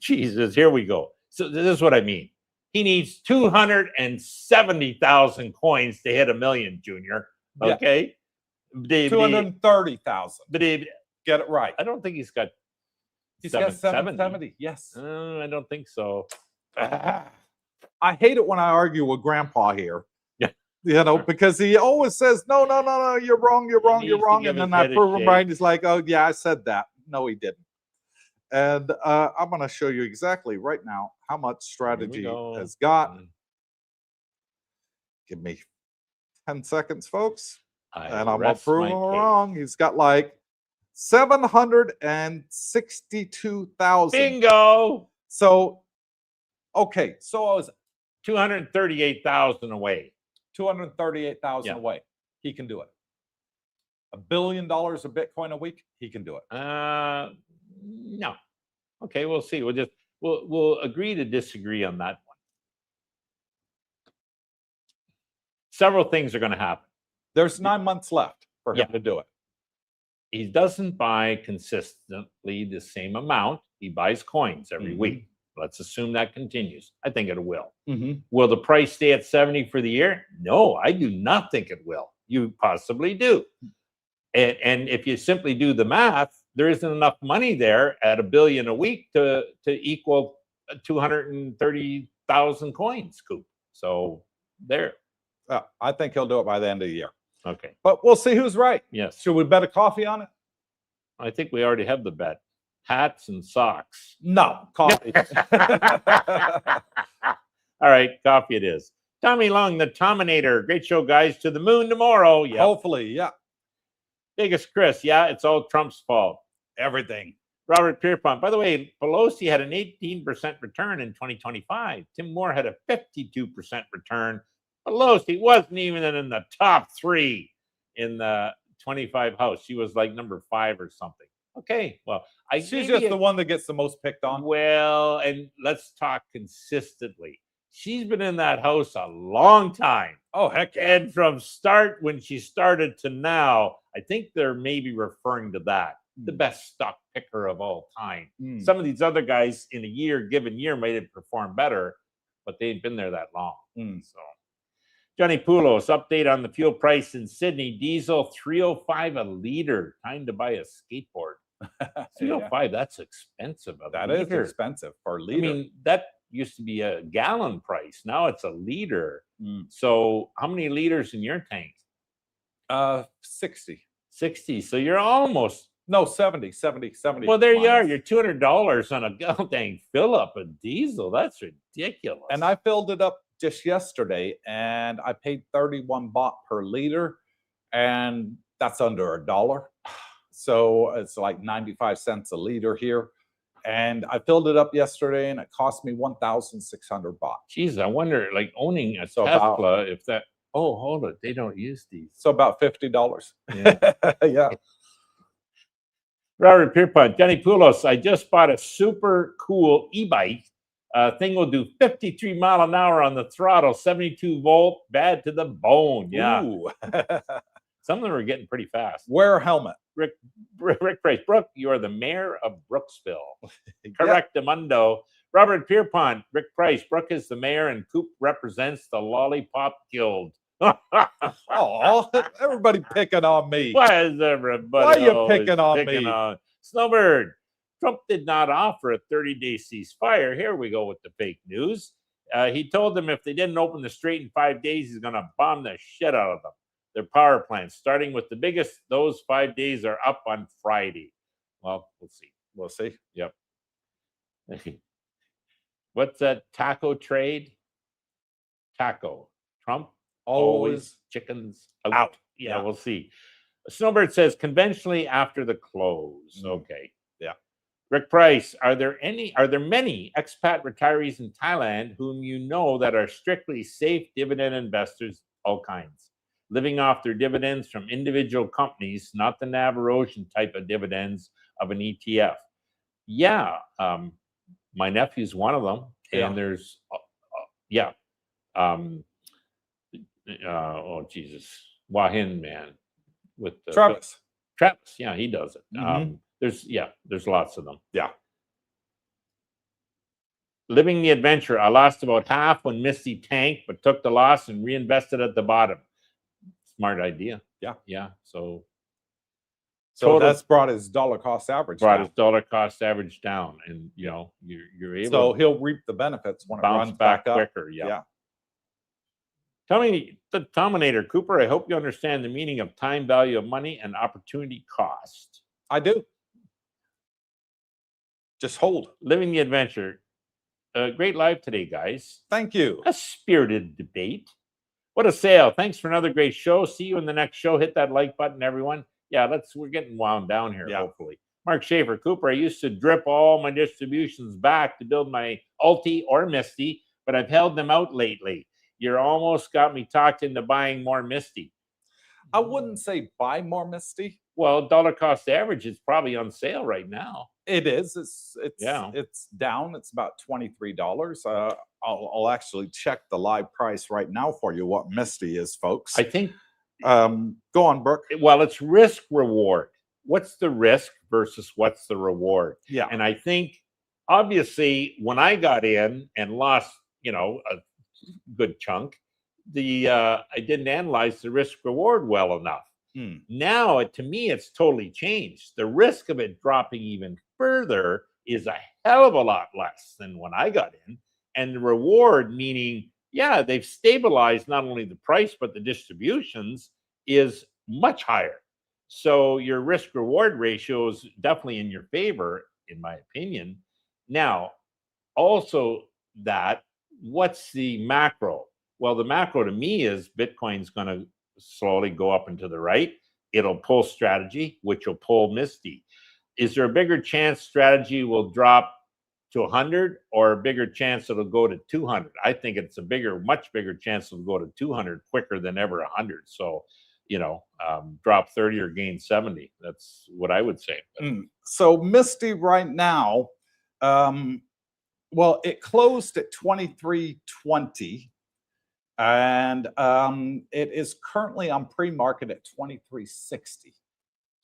Jesus, here we go. So this is what I mean. He needs 270,000 coins to hit a million, Junior. Yeah. Okay. 230,000. But Get it right. I don't think he's got. He's got 770. Yes. I don't think so. I hate it when I argue with Grandpa here. Yeah. You know, because he always says, no, you're wrong, you're wrong, He you're needs to wrong. give And his then I head a prove him shake. right. He's like, oh, yeah, I said that. No, he didn't. And I'm going to show you exactly right now how much strategy go. has got. Give me 10 seconds, folks. And I'm going to prove him wrong. He's got like 762,000. Bingo. So, okay. So I was 238,000 away. 238,000 Yeah. away. He can do it. $1 billion of Bitcoin a week. He can do it. No. Okay, we'll see. We'll agree to disagree on that one. Several things are going to happen. There's 9 months left for him Yeah. to do it. He doesn't buy consistently the same amount. He buys coins every Mhm. week. Let's assume that continues. I think it will. Mm-hmm. Will the price stay at 70 for the year? No, I do not think it will. You possibly do. And if you simply do the math, there isn't enough money there at $1 billion a week to equal 230,000 coins, Coop. So there. I think he'll do it by the end of the year. Okay. But we'll see who's right. Yes. Should we bet a coffee on it? I think we already have the bet. Hats and socks. No, coffee. All right, coffee it is. Tommy Long, the Tominator. Great show, guys. To the moon tomorrow. Yeah. Hopefully, yeah. Biggest Chris. Yeah, it's all Trump's fault. Everything. Robert Pierpont. By the way, Pelosi had an 18% return in 2025. Tim Moore had a 52% return. Pelosi wasn't even in the top 3 in the 25 House. She was like number 5 or something. Okay, well, She's just the one that gets the most picked on. Well, and let's talk consistently. She's been in that house a long time. Oh, heck yeah. And from when she started to now, I think they're maybe referring to that. The best stock picker of all time. Some of these other guys in a given year might have performed better, but they've been there that long. So, Johnny Poulos, update on the fuel price in Sydney. Diesel $3.05 a liter. Time to buy a skateboard. $3.05, that's expensive. That is expensive for a liter. I mean, that used to be a gallon price. Now it's a liter. So how many liters in your tank? 60. 60. So you're almost. No, 70. Well, there you are. You're $200 on a dang fill up of diesel. That's ridiculous. And I filled it up just yesterday, and I paid 31 baht per liter, and that's under $1. So it's like 95 cents a liter here. and I filled it up yesterday, and it cost me 1,600 baht. Geez, I wonder, like owning a So Tesla, if that. Oh, hold it. They don't use these. So about $50. Yeah. Yeah. Robert Pierpont, Johnny Poulos, I just bought a super cool e-bike. Thing will do 53 mile an hour on the throttle, 72 volt, bad to the bone. Yeah. Ooh. Some of them are getting pretty fast. Wear a helmet. Rick Price, Brooke, you are the mayor of Brooksville. Correctamundo. Robert Pierpont, Rick Price, Brooke is the mayor and Coop represents the Lollipop Guild. Oh, everybody picking on me. Why is everybody Why are you always picking on me? Snowbird, Trump did not offer a 30-day ceasefire. Here we go with the fake news. He told them if they didn't open the strait in 5 days, he's going to bomb the shit out of them. Their power plants, starting with the biggest. Those 5 days are up on Friday. Well, we'll see. We'll see. Yep. What's that taco trade? Taco. Trump always chickens out. Yeah, we'll see. Snowbird says conventionally after the close. Okay. Yeah. Rick Price, are there many expat retirees in Thailand whom you know that are strictly safe dividend investors, all kinds, living off their dividends from individual companies, not the NAV erosion type of dividends of an ETF? Yeah. My nephew's one of them. And there's, oh Jesus, Wahin man with the Travis. Travis, yeah, he does it. There's lots of them. Yeah. Living the adventure. I lost about half when Misty tanked, but took the loss and reinvested at the bottom. Smart idea. Yeah. So that's brought his dollar cost average his dollar cost average down, and you're able. So he'll reap the benefits when it runs back up quicker. Yeah. Tell me, the Dominator, Cooper, I hope you understand the meaning of time value of money and opportunity cost. I do. Just hold. Living the adventure. Great live today, guys. Thank you. A spirited debate. What a sale. Thanks for another great show. See you in the next show. Hit that like button, everyone. Yeah, we're getting wound down here, hopefully. Mark Schaefer, Cooper, I used to drip all my distributions back to build my Alti or Misty, but I've held them out lately. You're almost got me talked into buying more Misty. I wouldn't say buy more Misty. Well, dollar cost average is probably on sale right now. It is. It's down. It's about $23. I'll actually check the live price right now for you. What Misty is, folks. I think. Go on, Brooke. Well, it's risk reward. What's the risk versus what's the reward? Yeah. And I think obviously when I got in and lost, a good chunk, I didn't analyze the risk reward well enough. Now, to me, it's totally changed. The risk of it dropping even further is a hell of a lot less than when I got in. And the reward, meaning, they've stabilized not only the price, but the distributions is much higher. So your risk reward ratio is definitely in your favor, in my opinion. Now, also what's the macro? Well, the macro to me is Bitcoin's going to slowly go up and to the right. It'll pull strategy, which will pull Misty. Is there a bigger chance strategy will drop to 100 or a bigger chance it'll go to 200? I think it's much bigger chance it'll go to 200 quicker than ever 100. So, drop 30 or gain 70. That's what I would say. So Misty right now, it closed at 23.20. And it is currently on pre-market at 23.60.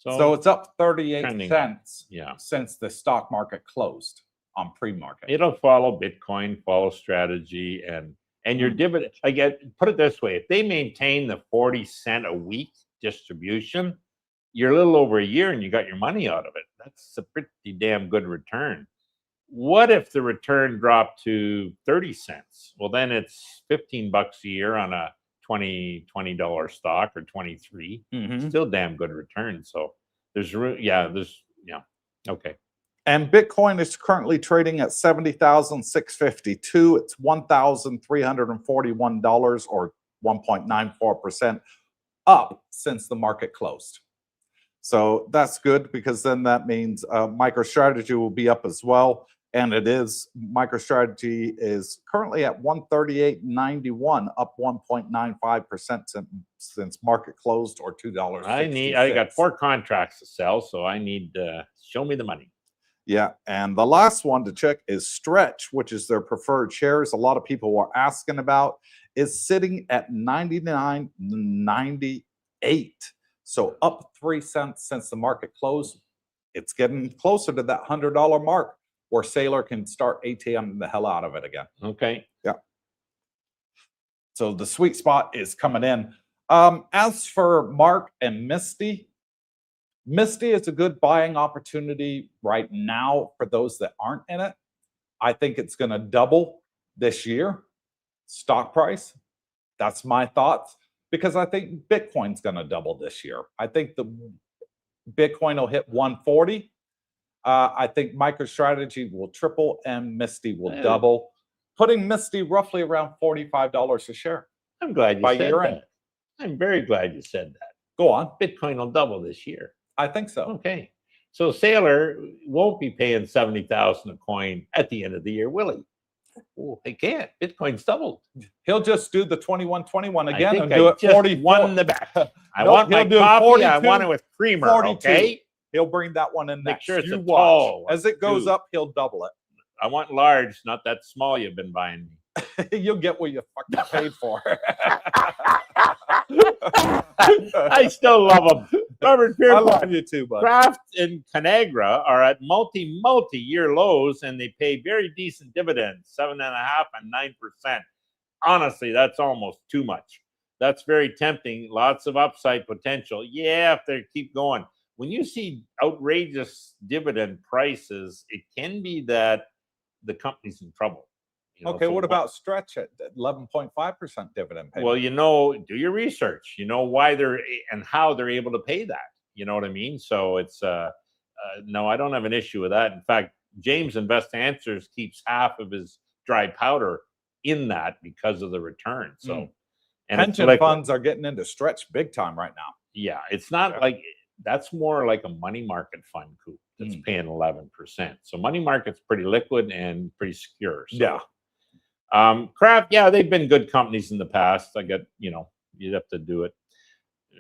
So it's up 38 cents since the stock market closed on pre-market. It'll follow Bitcoin, follow strategy, and your dividend. Put it this way: if they maintain the 40 cent a week distribution, you're a little over a year and you got your money out of it. That's a pretty damn good return. What if the return dropped to 30 cents? Well, then it's $15 a year on a $20 stock or 23. Still damn good return. So okay. And Bitcoin is currently trading at $70,652. It's $1,341 or 1.94% up since the market closed. So that's good, because then that means MicroStrategy will be up as well. And it is, MicroStrategy is currently at 138.91, up 1.95% since market closed, or $2. I got 4 contracts to sell, so I need show me the money. Yeah, and the last one to check is Stretch, which is their preferred shares. A lot of people were asking about. Is sitting at 99.98, so up 3 cents since the market closed. It's getting closer to that $100 mark, where Sailor can start ATMing the hell out of it again. Okay. Yeah. So the sweet spot is coming in. As for Mark and Misty, Misty is a good buying opportunity right now for those that aren't in it. I think it's going to double this year, stock price. That's my thoughts, because I think Bitcoin's going to double this year. I think the Bitcoin will hit 140. I think MicroStrategy will triple and Misty will double, putting Misty roughly around $45 a share. I'm glad you by said year that. end. I'm very glad you said that. Go on. Bitcoin will double this year. I think so. Okay. So Sailor won't be paying 70,000 a coin at the end of the year, will he? Oh, he can't. Bitcoin's doubled. He'll just do the 2121 I again think and do I it just 40. won the bet. I Nope, want my he'll do coffee. 42, I want it with creamer. 42. Okay. He'll bring that one in Make next. sure it's You a watch. tall one, As it goes too. up, he'll double it. I want large, not that small you've been buying me. You'll get what you fucking paid for. I still love them. Robert I Pierpont, love you too, bud. Kraft and Conagra are at multi-year lows, and they pay very decent dividends, 7.5% and 9%. Honestly, that's almost too much. That's very tempting. Lots of upside potential. Yeah, if they keep going. When you see outrageous dividend prices, it can be that the company's in trouble. You know, Okay, so what about Stretch at 11.5% dividend payment? well, you know, do your research. You know why they're and how they're able to pay that. You know what I mean? So it's no, I don't have an issue with that. In fact, James Invest Answers keeps half of his dry powder in that because of the return. So and pension funds are getting into Stretch big time right now. Yeah, it's not like that's more like a money market fund, Coop, that's paying 11%. So money market's pretty liquid and pretty secure. So. Yeah. Kraft, yeah, they've been good companies in the past. I get, you know, you'd have to do it.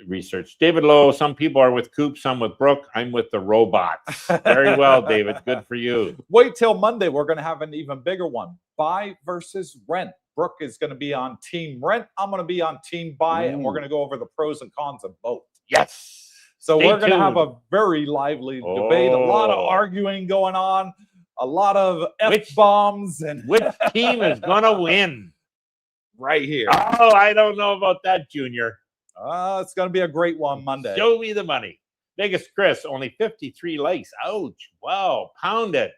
Research. David Lowe, some people are with Coop, some with Brooke. I'm with the robots. Very well, David. Good for you. Wait till Monday. We're going to have an even bigger one. Buy versus rent. Brooke is going to be on team rent. I'm going to be on team buy, and we're going to go over the pros and cons of both. Yes. So Stay we're going to have tuned. a very lively debate, a lot of arguing going on, a lot of F-bombs. And which team is going to win? Right here. Oh, I don't know about that, Junior. It's going to be a great one Monday. Show me the money. Vegas Chris, only 53 likes. Ouch. Wow. Pound it.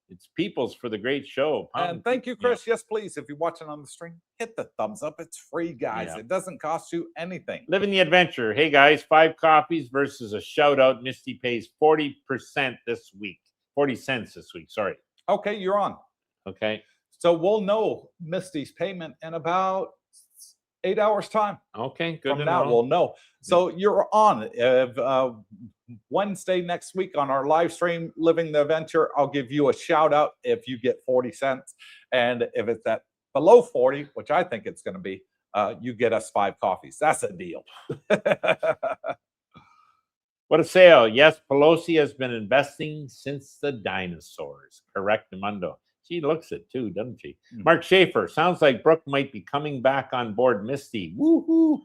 It's people's for the great show. And thank you, Chris. Yeah. Yes, please. If you're watching on the stream, hit the thumbs up. It's free, guys. Yeah. It doesn't cost you anything. Living the adventure. Hey, guys, 5 copies versus a shout out. Misty pays 40% this week. 40 cents this week. Sorry. Okay, you're on. Okay. So we'll know Misty's payment in about 8 hours time. Okay, good. From now, we'll know. So you're on. Wednesday next week on our live stream, Living the Adventure, I'll give you a shout out if you get 40 cents. And if it's at below 40, which I think it's going to be, you get us 5 coffees. That's a deal. What a sale. Yes, Pelosi has been investing since the dinosaurs. Correct, Mundo. She looks it too, doesn't she? Mark Schaefer, sounds like Brooke might be coming back on board Misty. Woohoo.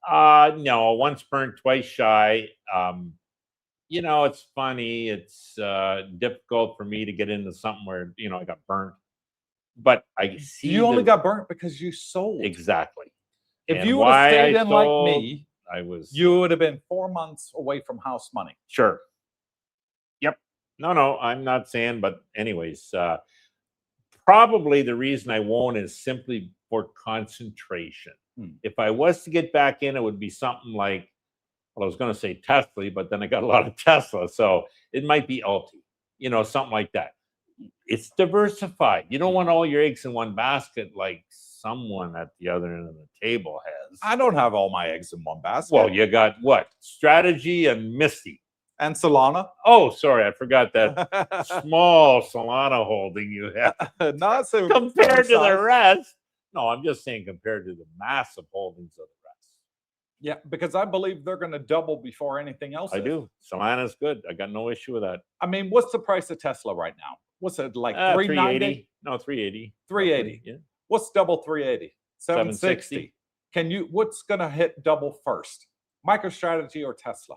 No, once burnt, twice shy. You know, it's funny. It's difficult for me to get into something where, you know, I got burnt. But I see you only got burnt because you sold. Exactly. If and you would have stayed in sold, like me, you would have been 4 months away from house money. Sure. Yep. No, I'm not saying, but anyways, probably the reason I won't is simply for concentration. If I was to get back in, it would be something like, well, I was going to say Tesla, but then I got a lot of Tesla. So it might be Alti, you know, something like that. It's diversified. You don't want all your eggs in one basket like someone at the other end of the table has. I don't have all my eggs in one basket. Well, you got what? Strategy and Misty. And Solana. Oh, sorry, I forgot that small Solana holding you have. Not so Compared to the size. rest. No, I'm just saying compared to the massive holdings of the rest. Yeah, because I believe they're going to double before anything else. I do. Solana's good. I got no issue with that. I mean, what's the price of Tesla right now? What's it like? 380? No, 380. 380. Yeah. What's double 380? 760. 760. Can you? What's going to hit double first? MicroStrategy or Tesla?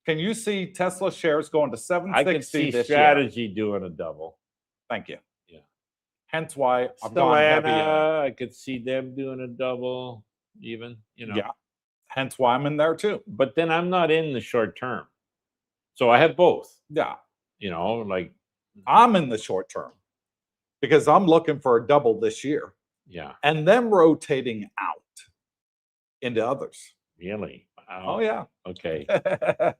Can you see Tesla shares going to 760 I can see this strategy year? doing a double. Thank you. Yeah. Hence why I've gone heavy in it. I could see them doing a double even, you know. Yeah. Hence why I'm in there too. But then I'm not in the short term. So I have both. Yeah. You know, like I'm in the short term because I'm looking for a double this year. Yeah. And then rotating out into others. Really? Wow. Oh, yeah. Okay.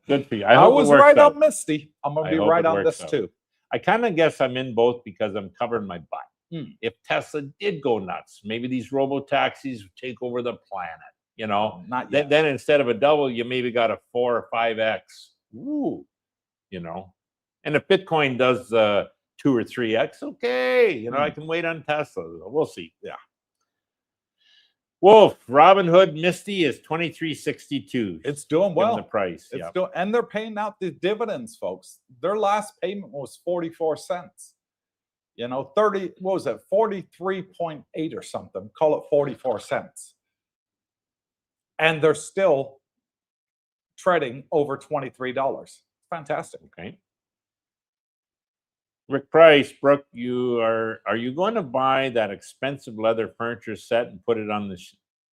Good for you. I hope it was works right out. on Misty. I'm going I to be hope right it on works this out. too. I kind of guess I'm in both because I'm covering my butt. Hmm. If Tesla did go nuts, maybe these robo-taxis would take over the planet, you know? Not yet. Then instead of a double, you maybe got a 4 or 5x. Ooh, you know? And if Bitcoin does 2 or 3x, okay. You know, I can wait on Tesla. We'll see. Yeah. Wolf, Robinhood Misty is 23.62. It's doing well. The price. It's Yeah. doing, and they're paying out the dividends, folks. Their last payment was 44 cents. You know, 30, what was it? 43.8 or something. Call it 44 cents. And they're still trading over $23. Fantastic. Okay. Rick Price, Brooke, are you going to buy that expensive leather furniture set and put it on the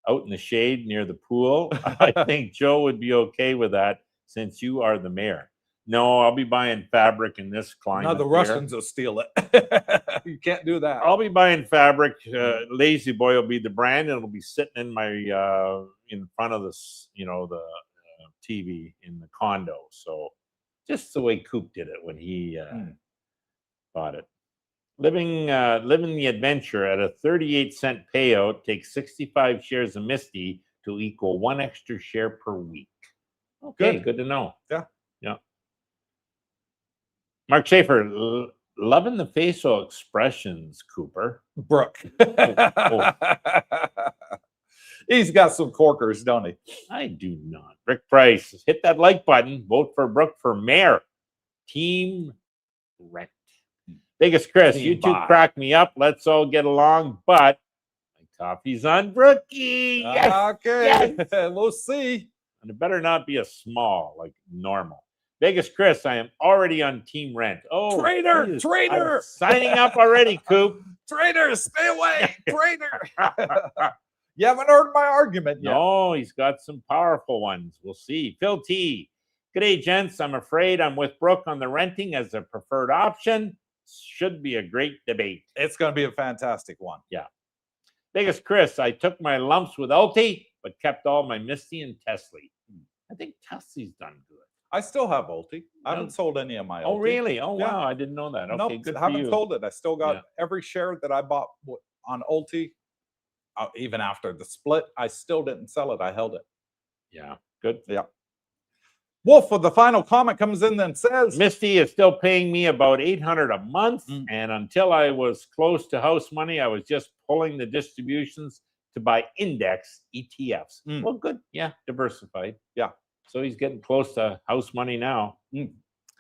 out in the shade near the pool? I think Joe would be okay with that since you are the mayor. No, I'll be buying fabric in this climate. No, the Russians will steal it. You can't do that. I'll be buying fabric. Lazy Boy will be the brand, and it'll be sitting in my in front of this, you know, the TV in the condo. So just the way Coop did it when he bought it. Living the adventure at a 38-cent payout takes 65 shares of Misty to equal 1 extra share per week. Okay, good to know. Yeah. Yeah. Mark Schaefer, loving the facial expressions, Cooper. Brooke. He's got some corkers, don't he? I do not. Rick Price, hit that like button. Vote for Brooke for mayor. Team Rent. Vegas Chris, Team you two buy. crack me up. Let's all get along, but my coffee's on Brookie. Yes. Okay. Yes. We'll see. And it better not be a small, like normal. Vegas Chris, I am already on Team Rent. Oh, Traitor, geez, traitor. I'm signing up already, Coop. Traitor, stay away. Traitor. You haven't heard my argument yet. No, he's got some powerful ones. We'll see. Phil T. G'day, gents. I'm afraid I'm with Brooke on the renting as a preferred option. Should be a great debate. It's going to be a fantastic one. Yeah. Vegas Chris, I took my lumps with Ulti, but kept all my Misty and Tesla. I think Tesla's done good. I still have Ulti. I haven't sold any of my Ulti. Oh, really? Oh, Yeah. wow. I didn't know that. Okay, Nope, good I for haven't you. sold it. I still got every share that I bought on Ulti. Even after the split, I still didn't sell it. I held it. Yeah, good. Yeah. Wolf, for the final comment, comes in and says, Misty is still paying me about $800 a month, and until I was close to house money, I was just pulling the distributions to buy index ETFs. Well, good. Yeah, diversified. Yeah. So he's getting close to house money now.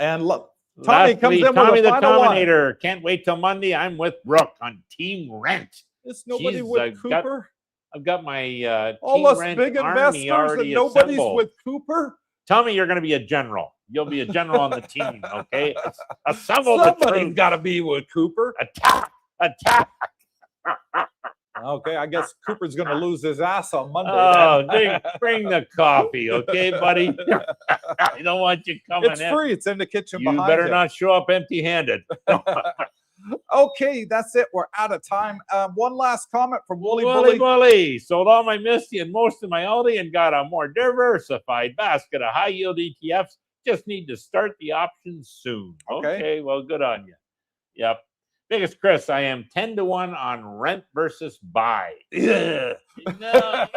And look, Tommy comes in Tommy with a the final one. Dominator. Can't wait till Monday. I'm with Brooke on Team Rent. Is nobody Jeez, with Cooper? I've got my All Team us Rent big army investors already and nobody's assembled. with Cooper? Tommy, you're going to be a general. You'll be a general on the team, okay? Assemble the Somebody's troops. got to be with Cooper. Attack! Attack! Okay, I guess Cooper's going to lose his ass on Monday. Oh, then. bring the coffee, okay, buddy? I don't want you coming It's in. free. It's in the kitchen You behind better you. not show up empty-handed. Okay, that's it. We're out of time. One last comment from Wooly Bully, Bully. bully. Sold all my Misty and most of my Aldi and got a more diversified basket of high-yield ETFs. Just need to start the options soon. Okay. Okay, well, good on you. Yep. Biggest Chris, I am 10-1 on rent versus buy. Yeah. No,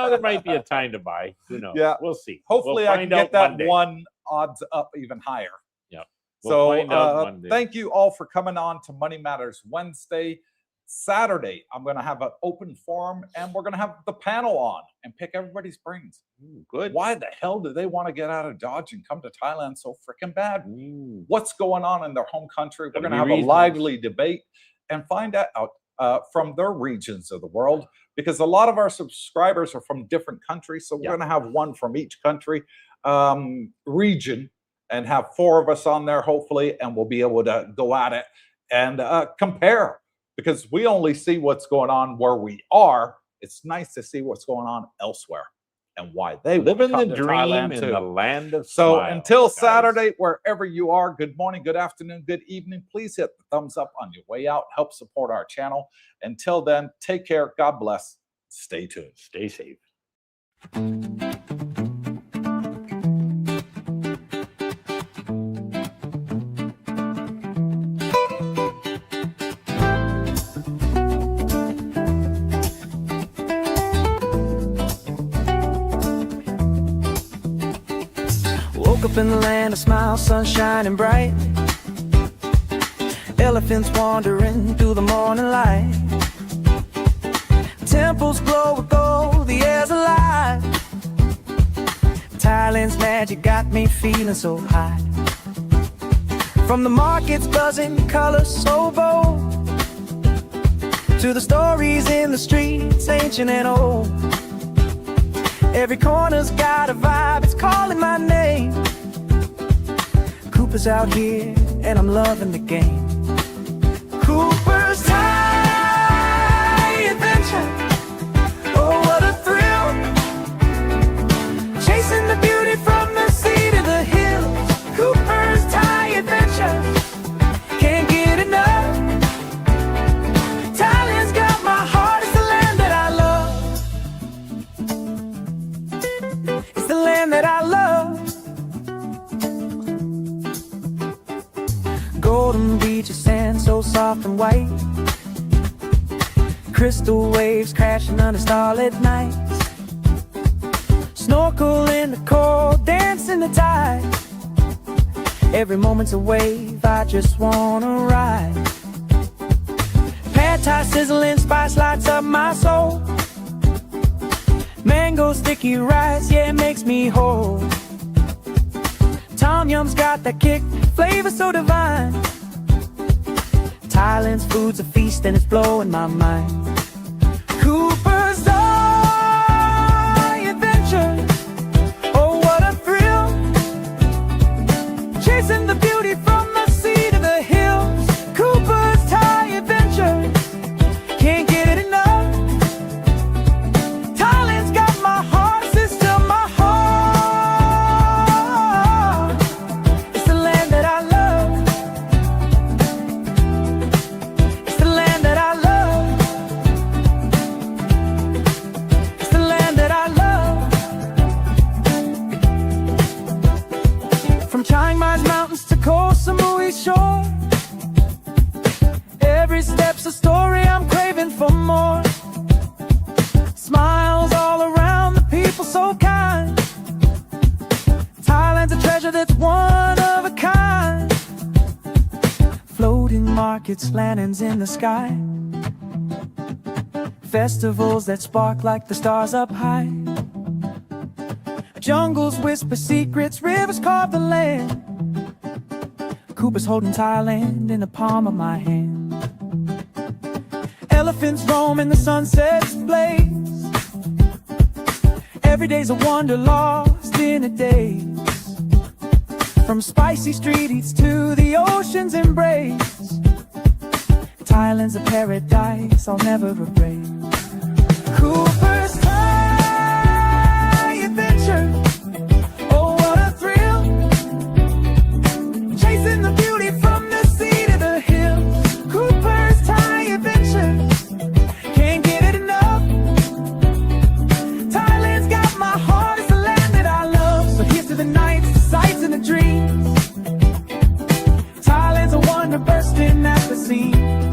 there might be a time to buy. Who knows? Yeah. We'll see. Hopefully, We'll I can find out get that Monday. one odds up even higher. Yep. We'll find out Monday. Thank you all for coming on to Money Matters Wednesday. Saturday, I'm going to have an open forum, and we're going to have the panel on and pick everybody's brains. Ooh, good. Why the hell do they want to get out of Dodge and come to Thailand so freaking bad? Ooh. What's going on in their home country? We're Gotta going to be have a reasons. lively debate and find out from their regions of the world, because a lot of our subscribers are from different countries. So we're going to have one from each country region and have 4 of us on there, hopefully, and we'll be able to go at it and compare, because we only see what's going on where we are. It's nice to see what's going on elsewhere and why they Living come the to dream Thailand in too. the land of So smiles, until guys. Saturday, wherever you are, good morning, good afternoon, good evening. Please hit the thumbs up on your way out. Help support our channel. Until then, take care. God bless. Stay tuned. Stay safe. Woke up in the land of smiles, sun shining bright. Elephants wandering through the morning light. Temples glow with gold, the air's alive. Thailand's magic got me feeling so high. From the markets buzzing, colors so bold, to the stories in the streets, ancient and old. Every corner's got a vibe, it's calling my name. Cooper's out here, and I'm loving the game. Cooper's Adventure. Oh, what a thrill. Chasing the beauty from the sea to the hills. Cooper's Adventure. Can't get enough. Thailand's got my heart, it's the land that I love. It's the land that I love. Golden beaches, sand so soft and white. Crystal waves crashing under starlit nights. Snorkel in the cold, dance in the tide. Every moment's a wave, I just wanna ride. Pad thai sizzling, spice lights up my soul. Mango sticky rice, yeah, it makes me whole. Tom Yum's got that kick, flavor so divine. Thailand's food's a feast and it's blowing my mind. Cooper's Adventure. Oh, what a thrill. Chasing the beauty from the sea to the hills. Cooper's Adventure. Can't get it enough. Thailand's got my heart, it's still my heart. It's the land that I love. It's the land that I love. It's the land that I love. From Chiang Mai's mountains to Koh Samui's shore, every step's a story, I'm craving for more. Smiles all around, the people so kind. Thailand's a treasure that's one of a kind. Floating markets, lanterns in the sky. Festivals that spark like the stars up high. Jungles whisper secrets, rivers carve the land. Cooper's holding Thailand in the palm of my hand. Elephants roam in the sunset's blaze. Every day's a wonder lost in a daze. From spicy street eats to the ocean's embrace. Thailand's a paradise I'll never erase. Cooper's Adventure. Oh, what a thrill. Chasing the beauty from the sea to the hills. Cooper's Adventure. Can't get it enough. Thailand's got my heart, it's the land that I love. So here's to the nights, the sights and the dreams. Thailand's a wonder bursting at the seams.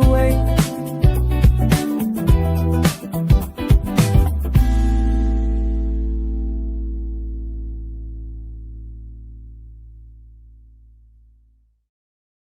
away.